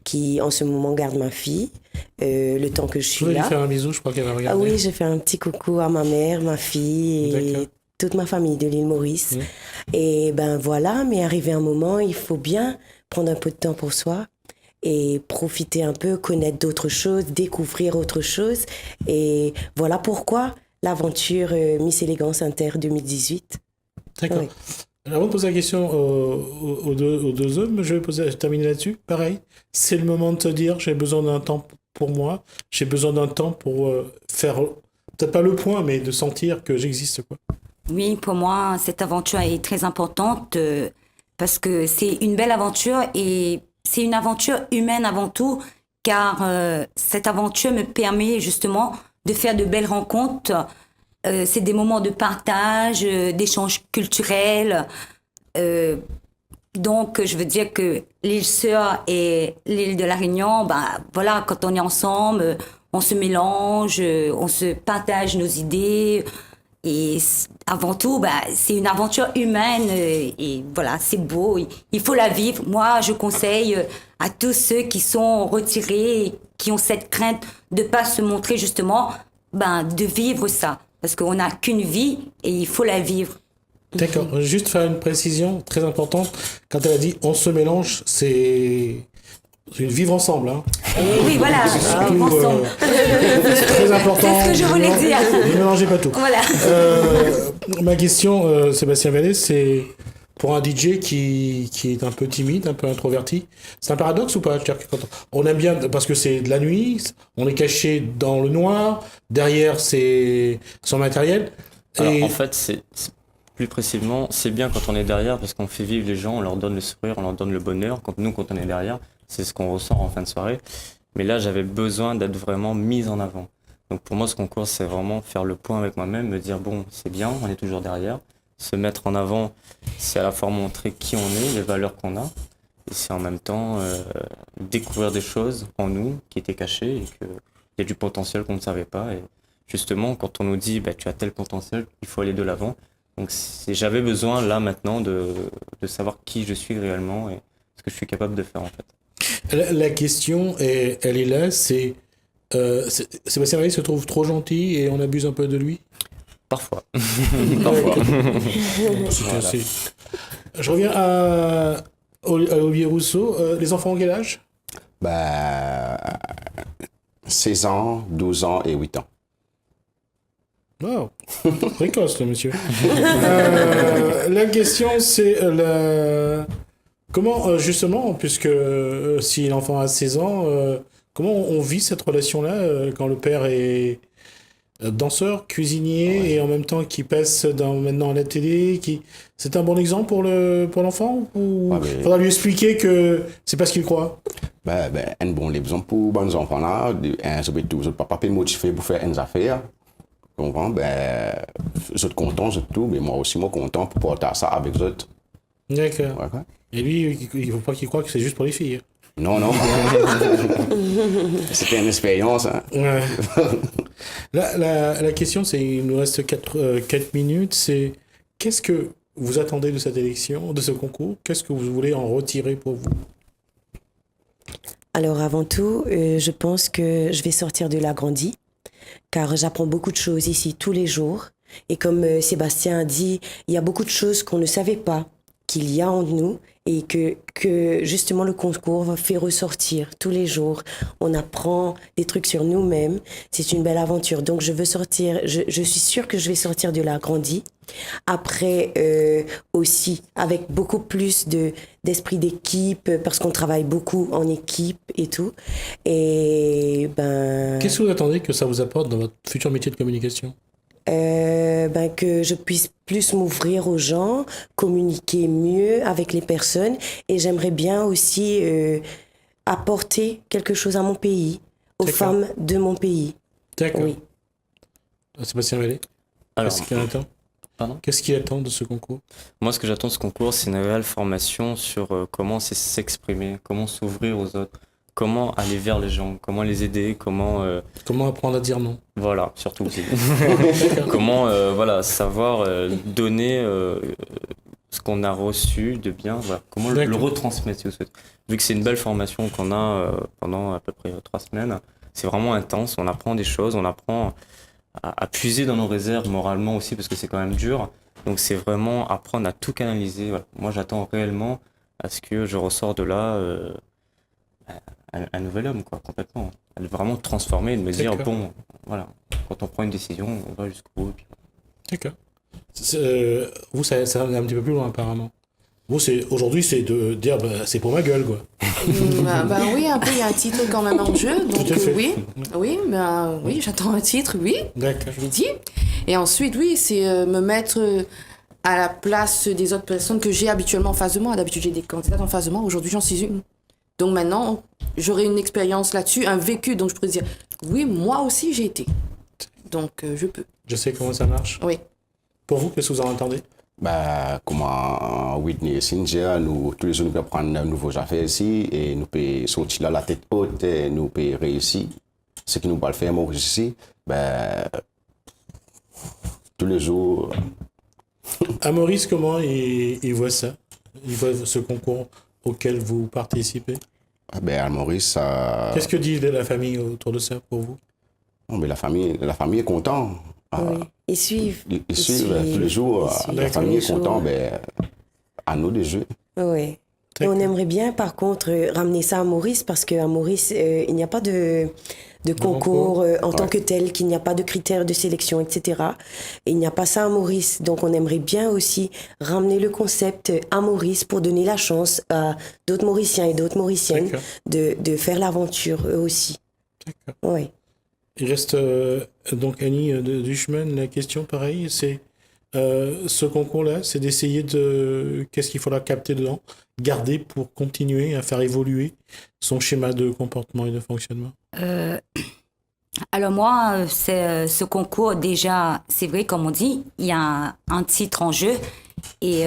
qui en ce moment garde ma fille, le temps que je suis Je voulais là. lui faire un bisou, je crois qu'elle va Ah regarder. oui, je fais un petit coucou à ma mère, ma fille et toute ma famille de l'île Maurice. Et ben voilà, mais arrivé un moment, il faut bien prendre un peu de temps pour soi et profiter un peu, connaître d'autres choses, découvrir autre chose. Et voilà pourquoi l'aventure Miss Élégance Inter 2018. D'accord. Oui. Alors, avant de poser la question aux deux hommes, je vais terminer là-dessus. Pareil, c'est le moment de te dire, j'ai besoin d'un temps pour moi, j'ai besoin d'un temps pour faire, peut-être pas le point, mais de sentir que j'existe, quoi. Oui, pour moi, cette aventure est très importante parce que c'est une belle aventure et c'est une aventure humaine avant tout, car cette aventure me permet justement de faire de belles rencontres. C'est des moments de partage, d'échanges culturels. Donc, je veux dire que l'île Sœur et l'île de la Réunion, bah, voilà, quand on est ensemble, on se mélange, on se partage nos idées. Et avant tout, bah, c'est une aventure humaine et voilà, c'est beau. Il faut la vivre. Moi, je conseille à tous ceux qui sont retirés, et qui ont cette crainte de ne pas se montrer justement, ben, de vivre ça. Parce qu'on n'a qu'une vie et il faut la vivre. D'accord. Juste faire une précision très importante. Quand elle a dit on se mélange, c'est une vivre ensemble. Hein. Oui, voilà, Surtout, vivre ensemble. c'est très important. C'est ce que je voulais dire. Ne mélangez pas tout. Voilà. Ma question, Sébastien Vallée, c'est pour un DJ qui est un peu timide, un peu introverti. C'est un paradoxe ou pas? C'est-à-dire que quand on aime bien, parce que c'est de la nuit, on est caché dans le noir, derrière c'est son matériel. Alors, en fait, plus précisément, c'est bien quand on est derrière parce qu'on fait vivre les gens, on leur donne le sourire, on leur donne le bonheur. Quand on est derrière, c'est ce qu'on ressent en fin de soirée. Mais là, j'avais besoin d'être vraiment mise en avant. Donc pour moi, ce concours, c'est vraiment faire le point avec moi-même, me dire, bon, c'est bien, on est toujours derrière. Se mettre en avant, c'est à la fois montrer qui on est, les valeurs qu'on a. Et c'est en même temps découvrir des choses en nous qui étaient cachées et qu'il y a du potentiel qu'on ne savait pas. Et justement, quand on nous dit, bah, tu as tel potentiel, il faut aller de l'avant. Donc j'avais besoin là maintenant de savoir qui je suis réellement et ce que je suis capable de faire en fait. La question, elle est là, c'est Sébastien Vallée se trouve trop gentil et on abuse un peu de lui? Parfois. Parfois. Voilà. Je reviens à Olivier Rousseau. Les enfants ont quel âge? 16 ans, 12 ans et 8 ans. Wow, précoce le monsieur. La question c'est comment justement, puisque si l'enfant a 16 ans, comment on vit cette relation-là quand le père est danseur, cuisinier et en même temps qui passe maintenant à la télé, c'est un bon exemple pour l'enfant ou faudra lui expliquer que c'est pas ce qu'il croit? Un bon exemple pour les enfants là, je vais toujours pas motiver pour faire une affaire. Je suis content de tout, mais moi aussi, content pour porter ça avec les autres. D'accord. Ouais. Et lui, il ne faut pas qu'il croie que c'est juste pour les filles. Non. C'était une expérience. Hein. Ouais. La question, c'est, il nous reste 4 minutes, c'est qu'est-ce que vous attendez de cette élection, de ce concours? Qu'est-ce que vous voulez en retirer pour vous? Alors avant tout, je pense que je vais sortir de la grandie. car j'apprends beaucoup de choses ici tous les jours. Et comme Sébastien a dit, il y a beaucoup de choses qu'on ne savait pas qu'il y a en nous et que justement le concours fait ressortir tous les jours. On apprend des trucs sur nous-mêmes. C'est une belle aventure. Donc je veux sortir, je suis sûre que je vais sortir de là grandi. Après aussi avec beaucoup plus d'esprit d'équipe parce qu'on travaille beaucoup en équipe et tout. Et ben... Qu'est-ce que vous attendez que ça vous apporte dans votre futur métier de communication? Que je puisse plus m'ouvrir aux gens, communiquer mieux avec les personnes et j'aimerais bien aussi apporter quelque chose à mon pays, aux femmes de mon pays. D'accord. Oui. Sébastien Vallée, qu'est-ce qu'il attend? Qu'est-ce qu'il attend de ce concours? Moi, ce que j'attends de ce concours, c'est une réelle formation sur comment s'exprimer, comment s'ouvrir aux autres, comment aller vers les gens, comment les aider, comment apprendre à dire non. Voilà, surtout aussi. Comment savoir donner ce qu'on a reçu de bien, voilà. Comment le retransmettre si vous souhaitez. Vu que c'est une belle formation qu'on a pendant à peu près 3 semaines, c'est vraiment intense, on apprend des choses, on apprend à puiser dans nos réserves moralement aussi parce que c'est quand même dur. Donc c'est vraiment apprendre à tout canaliser. Voilà. Moi j'attends réellement à ce que je ressors de là un nouvel homme, quoi, complètement. Vraiment transformer et de me dire, bon, voilà, quand on prend une décision, on va jusqu'au bout. Puis... D'accord. Vous, ça va un petit peu plus loin, apparemment. Vous, aujourd'hui, c'est de dire, c'est pour ma gueule, quoi. Oui, un peu, il y a un titre quand même en jeu. Donc, oui, j'attends un titre, oui. D'accord. Je l'ai dit. Et ensuite, oui, c'est me mettre à la place des autres personnes que j'ai habituellement en face de moi. D'habitude, j'ai des candidats en face de moi. Aujourd'hui, j'en suis une. Donc maintenant, j'aurai une expérience là-dessus, un vécu, donc je pourrais dire, oui, moi aussi j'ai été. Donc je peux. Je sais comment ça marche. Oui. Pour vous, qu'est-ce que vous en entendez? Comment Whitney et Singer, nous, tous les jours, nous pouvons prendre de nouveaux affaires ici et nous pouvons sortir là la tête haute et nous pouvons réussir. Ce qui nous va le faire, Maurice, ici, tous les jours. À Maurice, comment il voit ça? Il voit ce concours auquel vous participez? À Maurice, qu'est-ce que dit la famille autour de ça pour vous? La famille est contente. Oui. Ils suivent. Ils suivent tous les jours. La famille est contente. À nous de jouer. Oui. Et on aimerait bien, par contre, ramener ça à Maurice parce qu'à Maurice, il n'y a pas de concours en tant que tel, qu'il n'y a pas de critères de sélection, etc. Et il n'y a pas ça à Maurice. Donc on aimerait bien aussi ramener le concept à Maurice pour donner la chance à d'autres Mauriciens et d'autres Mauriciennes de faire l'aventure eux aussi. D'accord. Oui. Il reste donc Annie Duchemin, la question pareil, c'est ce concours-là, c'est d'essayer de... Qu'est-ce qu'il faudra capter dedans, garder pour continuer à faire évoluer son schéma de comportement et de fonctionnement? Alors moi, ce concours, déjà, c'est vrai, comme on dit, il y a un titre en jeu et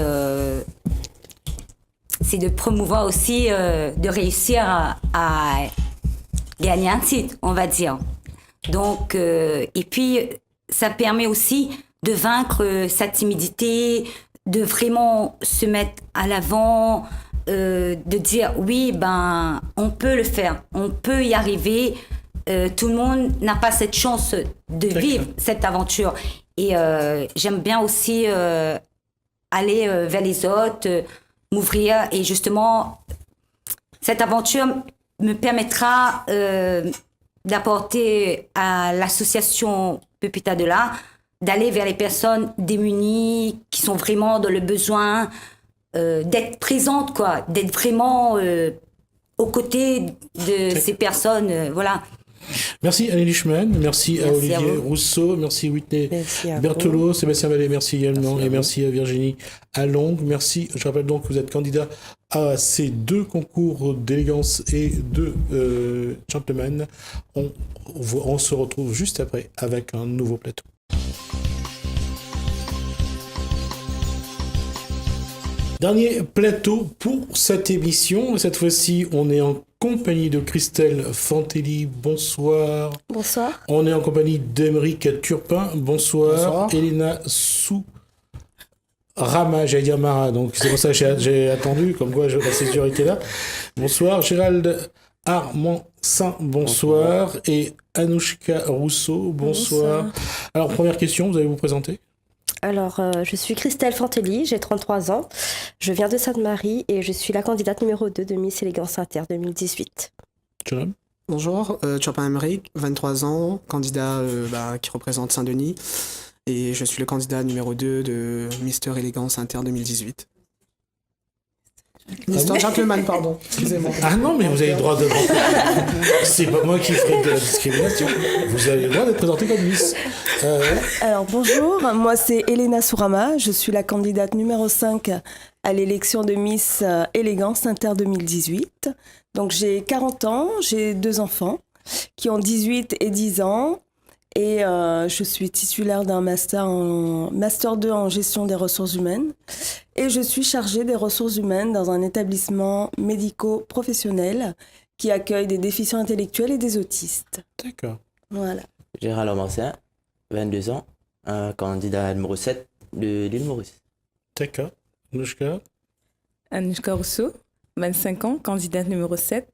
c'est de promouvoir aussi, de réussir à gagner un titre, on va dire. Donc, et puis, ça permet aussi de vaincre sa timidité, de vraiment se mettre à l'avant, de dire oui, on peut le faire, on peut y arriver. Tout le monde n'a pas cette chance de vivre cette aventure. Et j'aime bien aussi aller vers les autres, m'ouvrir. Et justement, cette aventure me permettra d'apporter à l'association Pépita de l'Art, d'aller vers les personnes démunies qui sont vraiment dans le besoin, d'être présente, quoi, d'être vraiment aux côtés de ces personnes, voilà. Merci Annie Duchemin, merci à Olivier Rousseau, merci Whitney Berthelot, Sébastien Vallée, merci également, et merci à Virginie Allong. Merci, je rappelle donc que vous êtes candidat à ces 2 concours d'élégance et de gentleman. On se retrouve juste après avec un nouveau plateau. Dernier plateau pour cette émission. Cette fois-ci, on est en compagnie de Christelle Fantelli. Bonsoir. Bonsoir. On est en compagnie d'Émeric Turpin. Bonsoir. Bonsoir. Elena Rama, j'allais dire Mara, donc c'est pour ça que j'ai attendu, comme quoi la sécurité là. Bonsoir. Gérald Armand Saint, bonsoir. Et Anouchka Rousseau, bonsoir. Alors, première question, vous allez vous présenter? Alors, je suis Christelle Fantelli, j'ai 33 ans. Je viens de Sainte-Marie et je suis la candidate numéro 2 de Miss Élégance Inter 2018. John? Bonjour, Turpin Emeric, 23 ans, candidat qui représente Saint-Denis. Et je suis le candidat numéro 2 de Mister Élégance Inter 2018. Mister Gentleman, pardon, excusez-moi. Ah non, mais vous avez le droit de... C'est pas moi qui ferai de la discrimination. Vous avez le droit d'être présenté comme Miss. Alors bonjour, moi c'est Elena Sourama, je suis la candidate numéro 5 à l'élection de Miss Élégance Inter 2018. Donc j'ai 40 ans, j'ai 2 enfants qui ont 18 et 10 ans. Et je suis titulaire d'un master 2 en gestion des ressources humaines. Et je suis chargée des ressources humaines dans un établissement médico-professionnel qui accueille des déficients intellectuels et des autistes. D'accord. Voilà. Gérald Marcin, 22 ans, un candidat numéro 7 de l'île Maurice. D'accord. Anouchka? Anouchka Rousseau, 25 ans, candidate numéro 7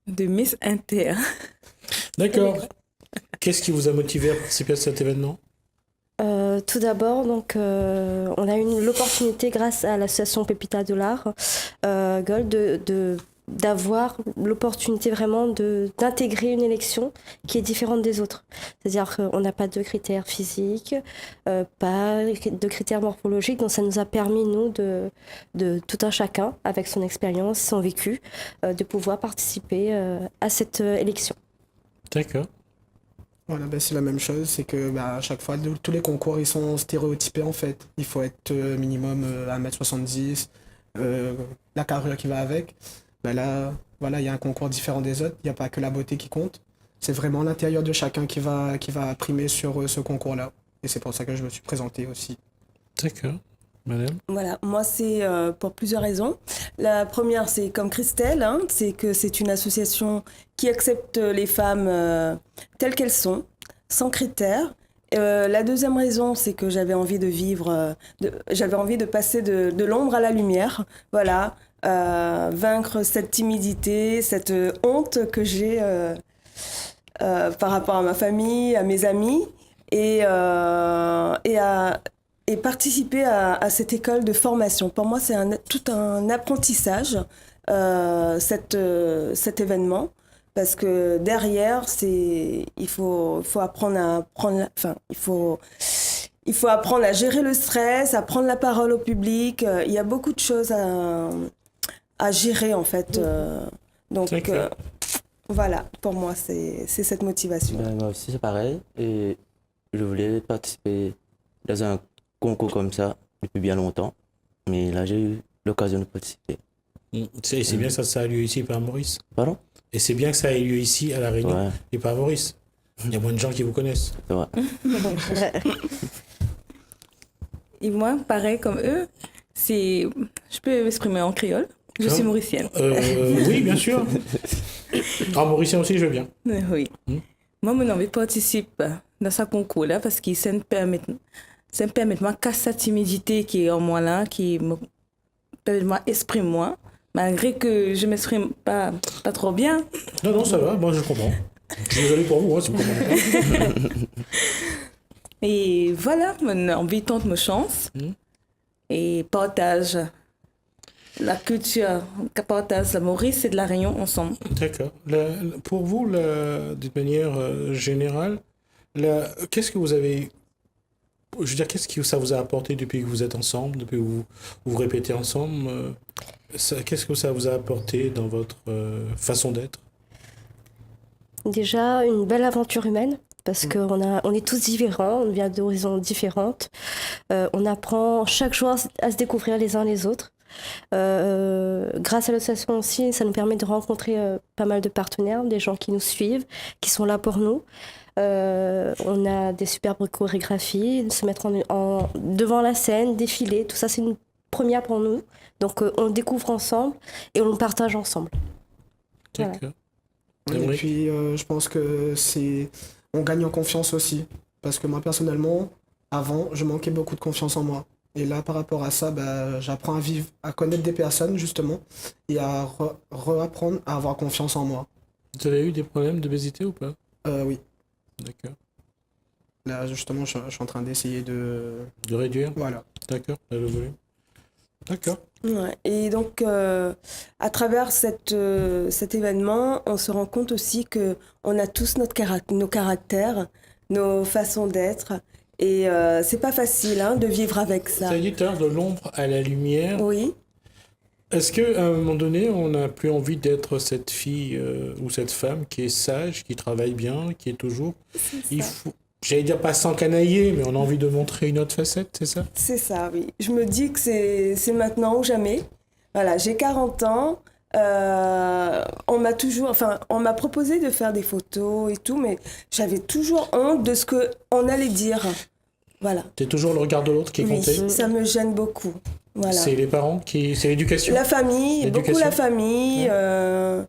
de Miss Inter. D'accord. Qu'est-ce qui vous a motivé à participer à cet événement? Tout d'abord, donc, on a eu l'opportunité, grâce à l'association Pépita Dollar Gold, d'avoir l'opportunité vraiment d'intégrer une élection qui est différente des autres. C'est-à-dire qu'on n'a pas de critères physiques, pas de critères morphologiques, donc ça nous a permis, nous, de tout un chacun, avec son expérience, son vécu, de pouvoir participer à cette élection. D'accord. Voilà, c'est la même chose, c'est que à chaque fois, tous les concours, ils sont stéréotypés en fait. Il faut être minimum 1m70, la carrure qui va avec. Là, voilà, il y a un concours différent des autres, il n'y a pas que la beauté qui compte. C'est vraiment l'intérieur de chacun qui va primer sur ce concours-là. Et c'est pour ça que je me suis présenté aussi. D'accord. Madame? Voilà, moi c'est pour plusieurs raisons. La première, c'est comme Christelle, c'est que c'est une association qui accepte les femmes telles qu'elles sont, sans critères. La deuxième raison, c'est que j'avais envie de vivre, j'avais envie de passer de l'ombre à la lumière. Voilà, vaincre cette timidité, cette honte que j'ai par rapport à ma famille, à mes amis, et participer à cette école de formation. Pour moi, c'est tout un apprentissage, cet événement, parce que derrière, il faut apprendre il faut apprendre à gérer le stress, à prendre la parole au public. Il y a beaucoup de choses à gérer, en fait. Donc, voilà, pour moi, c'est cette motivation. Moi aussi, c'est pareil. Et je voulais participer dans un concours comme ça depuis bien longtemps, mais là j'ai eu l'occasion de participer. C'est bien que ça a lieu ici, pas à Maurice. Pardon? Et c'est bien que ça ait lieu ici, à La Réunion, et pas à Maurice. Il y a moins de gens qui vous connaissent. C'est vrai. Et moi, pareil comme eux, je peux m'exprimer en créole. Je suis mauricienne. Oui, bien sûr. En mauricien aussi, je veux bien. Oui. Moi, mon envie participe dans ce concours-là parce que ça me permet de moi casser cette timidité qui est en moi là, qui me permet de m'exprimer moi, malgré que je ne m'exprime pas trop bien. Non, ça va, moi je comprends. Je suis désolé pour vous, si vous comprenez pas. Et voilà, mon envie tente ma chance et partage la culture, partage la Maurice et de la Réunion ensemble. D'accord. Pour vous, d'une manière générale, qu'est-ce que vous avez... Je veux dire, qu'est-ce que ça vous a apporté depuis que vous êtes ensemble, depuis que vous répétez ensemble qu'est-ce que ça vous a apporté dans votre façon d'être? Déjà, une belle aventure humaine, parce qu'on est tous différents, on vient d'horizons différentes. On apprend chaque jour à se découvrir les uns les autres. Grâce à l'association aussi, ça nous permet de rencontrer pas mal de partenaires, des gens qui nous suivent, qui sont là pour nous. On a des superbes chorégraphies, se mettre devant la scène, défiler, tout ça c'est une première pour nous. Donc on découvre ensemble et on partage ensemble. D'accord. Voilà. Et puis je pense que on gagne en confiance aussi. Parce que moi personnellement, avant, je manquais beaucoup de confiance en moi. Et là, par rapport à ça, bah, j'apprends à vivre, à connaître des personnes, justement, et à réapprendre à avoir confiance en moi. Vous avez eu des problèmes d'obésité ou pas? Oui. D'accord. Là, justement, je suis en train d'essayer de... De réduire? Voilà. D'accord, le volume. D'accord. Ouais. Et donc, à travers cet événement, on se rend compte aussi que on a tous nos caractères, nos façons d'être. Et c'est pas facile de vivre avec ça. Ça dit tout à l'heure de l'ombre à la lumière. Oui. Est-ce qu'à un moment donné, on n'a plus envie d'être cette fille ou cette femme qui est sage, qui travaille bien, qui est toujours... Il faut... J'allais dire pas s'encanailler, mais on a envie de montrer une autre facette, c'est ça? C'est ça, oui. Je me dis que c'est maintenant ou jamais. Voilà, j'ai 40 ans. On m'a proposé de faire des photos et tout, mais j'avais toujours honte de ce qu'on allait dire. Voilà. C'est toujours le regard de l'autre qui est compté? Oui, ça me gêne beaucoup. Voilà. C'est les parents qui... C'est l'éducation? La famille, beaucoup la famille, Ouais.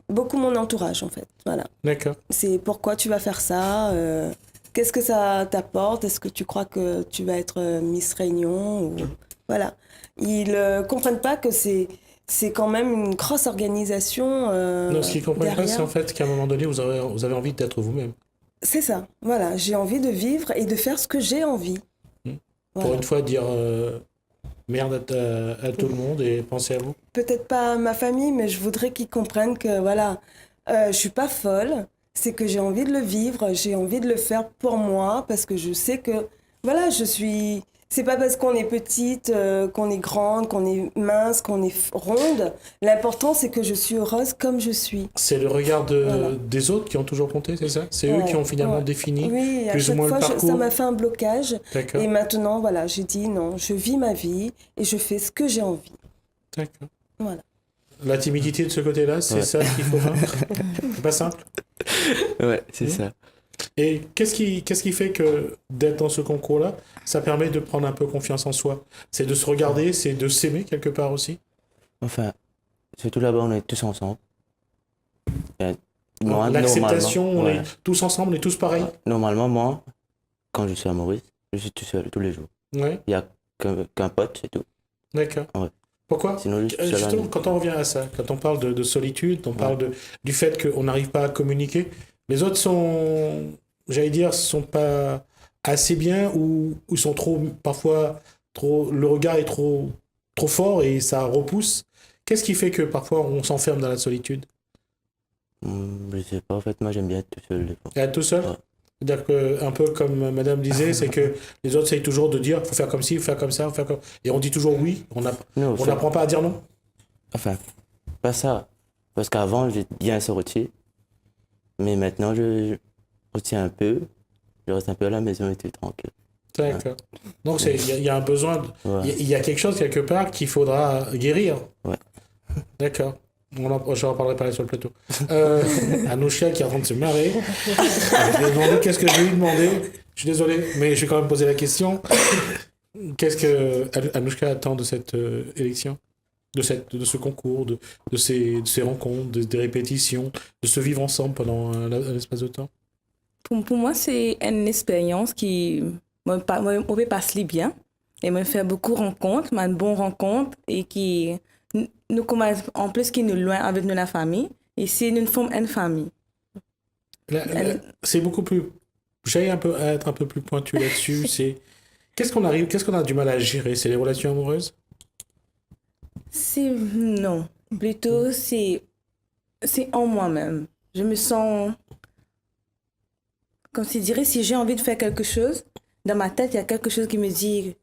beaucoup mon entourage en fait. Voilà. D'accord. C'est pourquoi tu vas faire ça, qu'est-ce que ça t'apporte, est-ce que tu crois que tu vas être Miss Réunion ou... Voilà. Ils comprennent pas que c'est quand même une grosse organisation. Non, ce qu'ils comprennent pas, derrière. c'est en fait qu'à un moment donné, vous avez envie d'être vous-même. C'est ça, voilà. J'ai envie de vivre et de faire ce que j'ai envie. Pour Voilà. une fois, dire merde à tout le monde et penser à vous. Peut-être pas à ma famille, mais je voudrais qu'ils comprennent que voilà, je suis pas folle. C'est que j'ai envie de le vivre, j'ai envie de le faire pour moi parce que je sais que voilà, je suis. C'est pas parce qu'on est petite, qu'on est grande, qu'on est mince, qu'on est ronde. L'important, c'est que je suis heureuse comme je suis. C'est le regard des autres qui ont toujours compté, c'est ça? C'est eux Ouais, qui ont finalement ouais. défini Oui, à plus ou chaque moins fois, le parcours. ça m'a fait un blocage. D'accord. Et maintenant, voilà, j'ai dit non, je vis ma vie et je fais ce que j'ai envie. D'accord. Voilà. La timidité de ce côté-là, c'est Ouais. ça qu'il faut vaincre. C'est pas simple. Ouais, c'est ça. Et qu'est-ce qui fait que d'être dans ce concours-là, ça permet de prendre un peu confiance en soi? C'est de se regarder, c'est de s'aimer quelque part aussi? Enfin, surtout là-bas, on est tous ensemble. Moi, L'acceptation, on normalement, est tous ensemble, on est tous pareils. Normalement, moi, quand je suis à Maurice, je suis tout seul tous les jours. Ouais. Il n'y a qu'un pote, c'est tout. D'accord. Ouais. Pourquoi? Sinon, je suis seul à la Justement, maison. quand on revient à ça, quand on parle de solitude, on parle du fait qu'on n'arrive pas à communiquer, les autres sont, j'allais dire, sont pas assez bien ou sont parfois le regard est trop fort et ça repousse. Qu'est-ce qui fait que parfois on s'enferme dans la solitude? Je sais pas, en fait, moi j'aime bien être tout seul des fois. Être tout seul? C'est-à-dire que, un peu comme madame disait, c'est que les autres essayent toujours de dire, faut faire comme ci, faut faire comme ça, faut faire comme... Et on dit toujours oui, on n'apprend pas à dire non. Enfin, pas ça. Parce qu'avant, j'étais bien sorti. Mais maintenant, je retiens un peu. Je reste un peu à la maison et tout tranquille. D'accord. Donc il y a un besoin, Ouais. il y a quelque chose quelque part qu'il faudra guérir. Ouais. D'accord. Je n'en parlerai pas là sur le plateau. Anouchka qui est en train de se marrer. Je lui ai demandé qu'est-ce que je vais lui demander. Je suis désolé, mais je vais quand même poser la question. Qu'est-ce que Anouchka attend de cette élection, de ce concours, de ces rencontres, des répétitions, de se vivre ensemble pendant un espace de temps? Pour moi, c'est une expérience qui me passe bien et me fait beaucoup de rencontres, une bonne rencontre et qui nous commence en plus qui nous loin avec nous la famille et c'est une forme une famille. C'est beaucoup plus. J'allais être un peu plus pointu là-dessus. C'est qu'est-ce qu'on a du mal à gérer? C'est les relations amoureuses? Non, plutôt c'est en moi-même. Je me sens comme si dirais si j'ai envie de faire quelque chose, dans ma tête il y a quelque chose qui me dit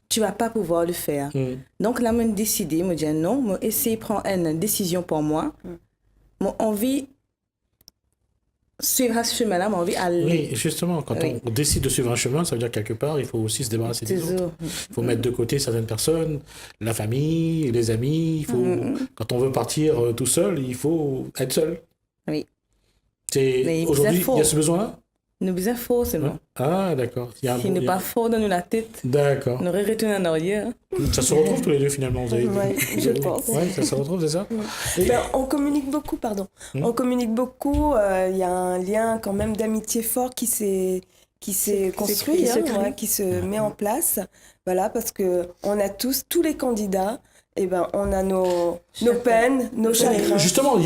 tu vas pas pouvoir le faire. Donc là, je me décide, me dire non, je essayer de prendre une décision pour moi. J'ai envie de suivre ce chemin-là, j'ai envie d'aller. Oui, justement, quand on décide de suivre un chemin, ça veut dire quelque part, il faut aussi se débarrasser des autres. Il faut mettre de côté certaines personnes, la famille, les amis. Quand on veut partir tout seul, il faut être seul. Oui. Aujourd'hui, il y a ce besoin-là? Nous besoin fort, c'est bon. Ah, d'accord. S'il n'est pas fort dans la tête, d'accord. on aurait retourné en arrière. Ça se retrouve tous les deux finalement, vous avez dit. Ouais, je pense. Oui, ça se retrouve, c'est ça? On communique beaucoup, pardon. On communique beaucoup. Il y a un lien quand même d'amitié fort qui s'est construit, secret. qui se met en place. Voilà, parce qu'on a tous les candidats, et ben, on a nos peines, nos chagrins. Justement,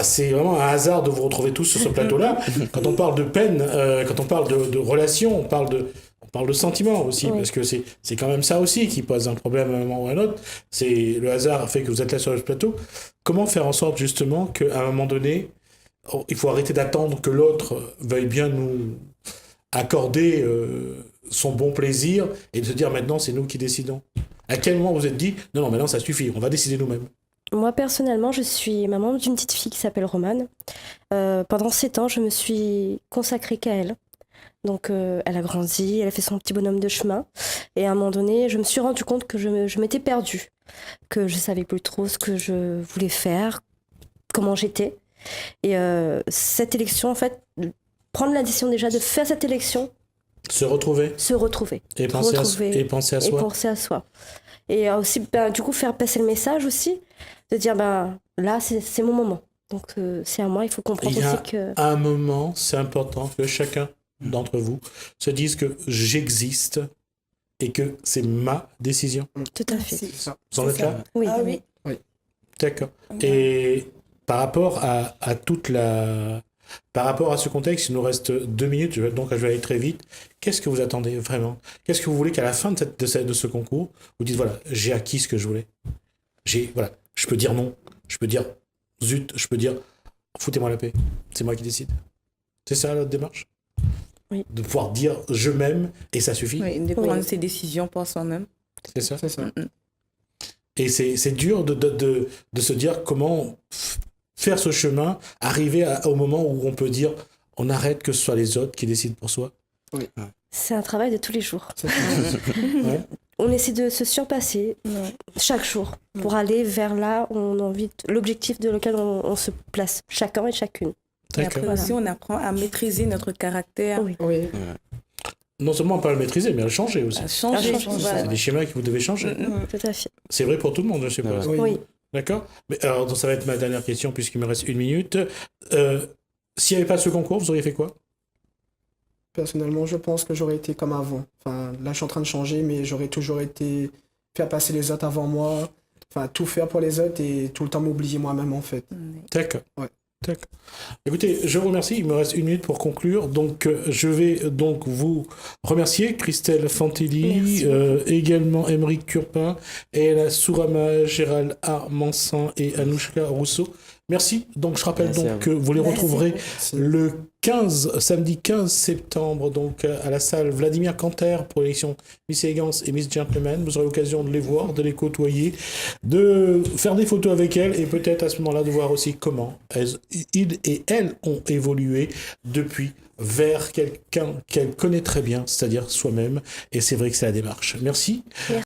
c'est vraiment un hasard de vous retrouver tous sur ce plateau-là. Quand on parle de peine, quand on parle de relations, on parle de sentiments aussi, parce que c'est quand même ça aussi qui pose un problème à un moment ou à un autre. C'est le hasard fait que vous êtes là sur ce plateau. Comment faire en sorte justement qu'à un moment donné, il faut arrêter d'attendre que l'autre veuille bien nous accorder son bon plaisir et de se dire maintenant c'est nous qui décidons. À quel moment vous vous êtes dit non maintenant ça suffit, on va décider nous-mêmes? Moi, personnellement, je suis maman d'une petite fille qui s'appelle Romane. Pendant 7 ans, je me suis consacrée qu'à elle. Donc, elle a grandi, elle a fait son petit bonhomme de chemin. Et à un moment donné, je me suis rendu compte que je m'étais perdue, que je savais plus trop ce que je voulais faire, comment j'étais. Et cette élection, en fait, prendre la décision déjà de faire cette élection. Se retrouver. Et penser à soi. Et aussi, du coup, faire passer le message aussi, de dire, là, c'est mon moment. Donc, c'est à moi, il faut comprendre aussi que... À un moment, c'est important que chacun d'entre vous se dise que j'existe et que c'est ma décision. Tout à fait. Vous en êtes là? Oui. Ah oui. D'accord. Et par rapport à par rapport à ce contexte, il nous reste 2 minutes, donc je vais aller très vite. Qu'est-ce que vous attendez vraiment? Qu'est-ce que vous voulez qu'à la fin de ce concours, vous dites voilà, j'ai acquis ce que je voulais. Voilà, je peux dire non, je peux dire zut, je peux dire foutez-moi la paix, c'est moi qui décide. C'est ça notre démarche? Oui. De pouvoir dire je m'aime et ça suffit. Oui, de prendre ses décisions par soi-même. C'est ça. Et c'est dur de se dire comment faire ce chemin, arriver au moment où on peut dire on arrête que ce soit les autres qui décident pour soi. Oui. C'est un travail de tous les jours. Ouais. On essaie de se surpasser chaque jour pour aller vers là où on a envie, l'objectif de lequel on se place, chacun et chacune. Et après aussi, on apprend à maîtriser notre caractère. Oui. Non seulement pas le maîtriser, mais à le changer aussi. Voilà. C'est des schémas que vous devez changer. Tout à fait. C'est vrai pour tout le monde, je suppose. Oui. D'accord. Mais alors, donc, ça va être ma dernière question, puisqu'il me reste 1 minute. S'il n'y avait pas ce concours, vous auriez fait quoi? Personnellement, je pense que j'aurais été comme avant. Enfin, là, je suis en train de changer, mais j'aurais toujours été faire passer les autres avant moi. Enfin, tout faire pour les autres et tout le temps m'oublier moi-même, en fait. D'accord. Ouais. D'accord. Écoutez, je vous remercie. Il me reste 1 minute pour conclure. Donc, je vais donc vous remercier, Christelle Fantelli, également Émeric Turpin, Elena Sourama, Gérald Armansan et Anouchka Rousseau. Merci. Donc, je rappelle que vous les retrouverez le samedi 15 septembre, donc à la salle Vladimir Canter pour l'élection Miss Élégance et Miss Gentleman. Vous aurez l'occasion de les voir, de les côtoyer, de faire des photos avec elles et peut-être à ce moment-là de voir aussi comment ils et elles ont évolué depuis vers quelqu'un qu'elles connaissent très bien, c'est-à-dire soi-même. Et c'est vrai que c'est la démarche. Merci.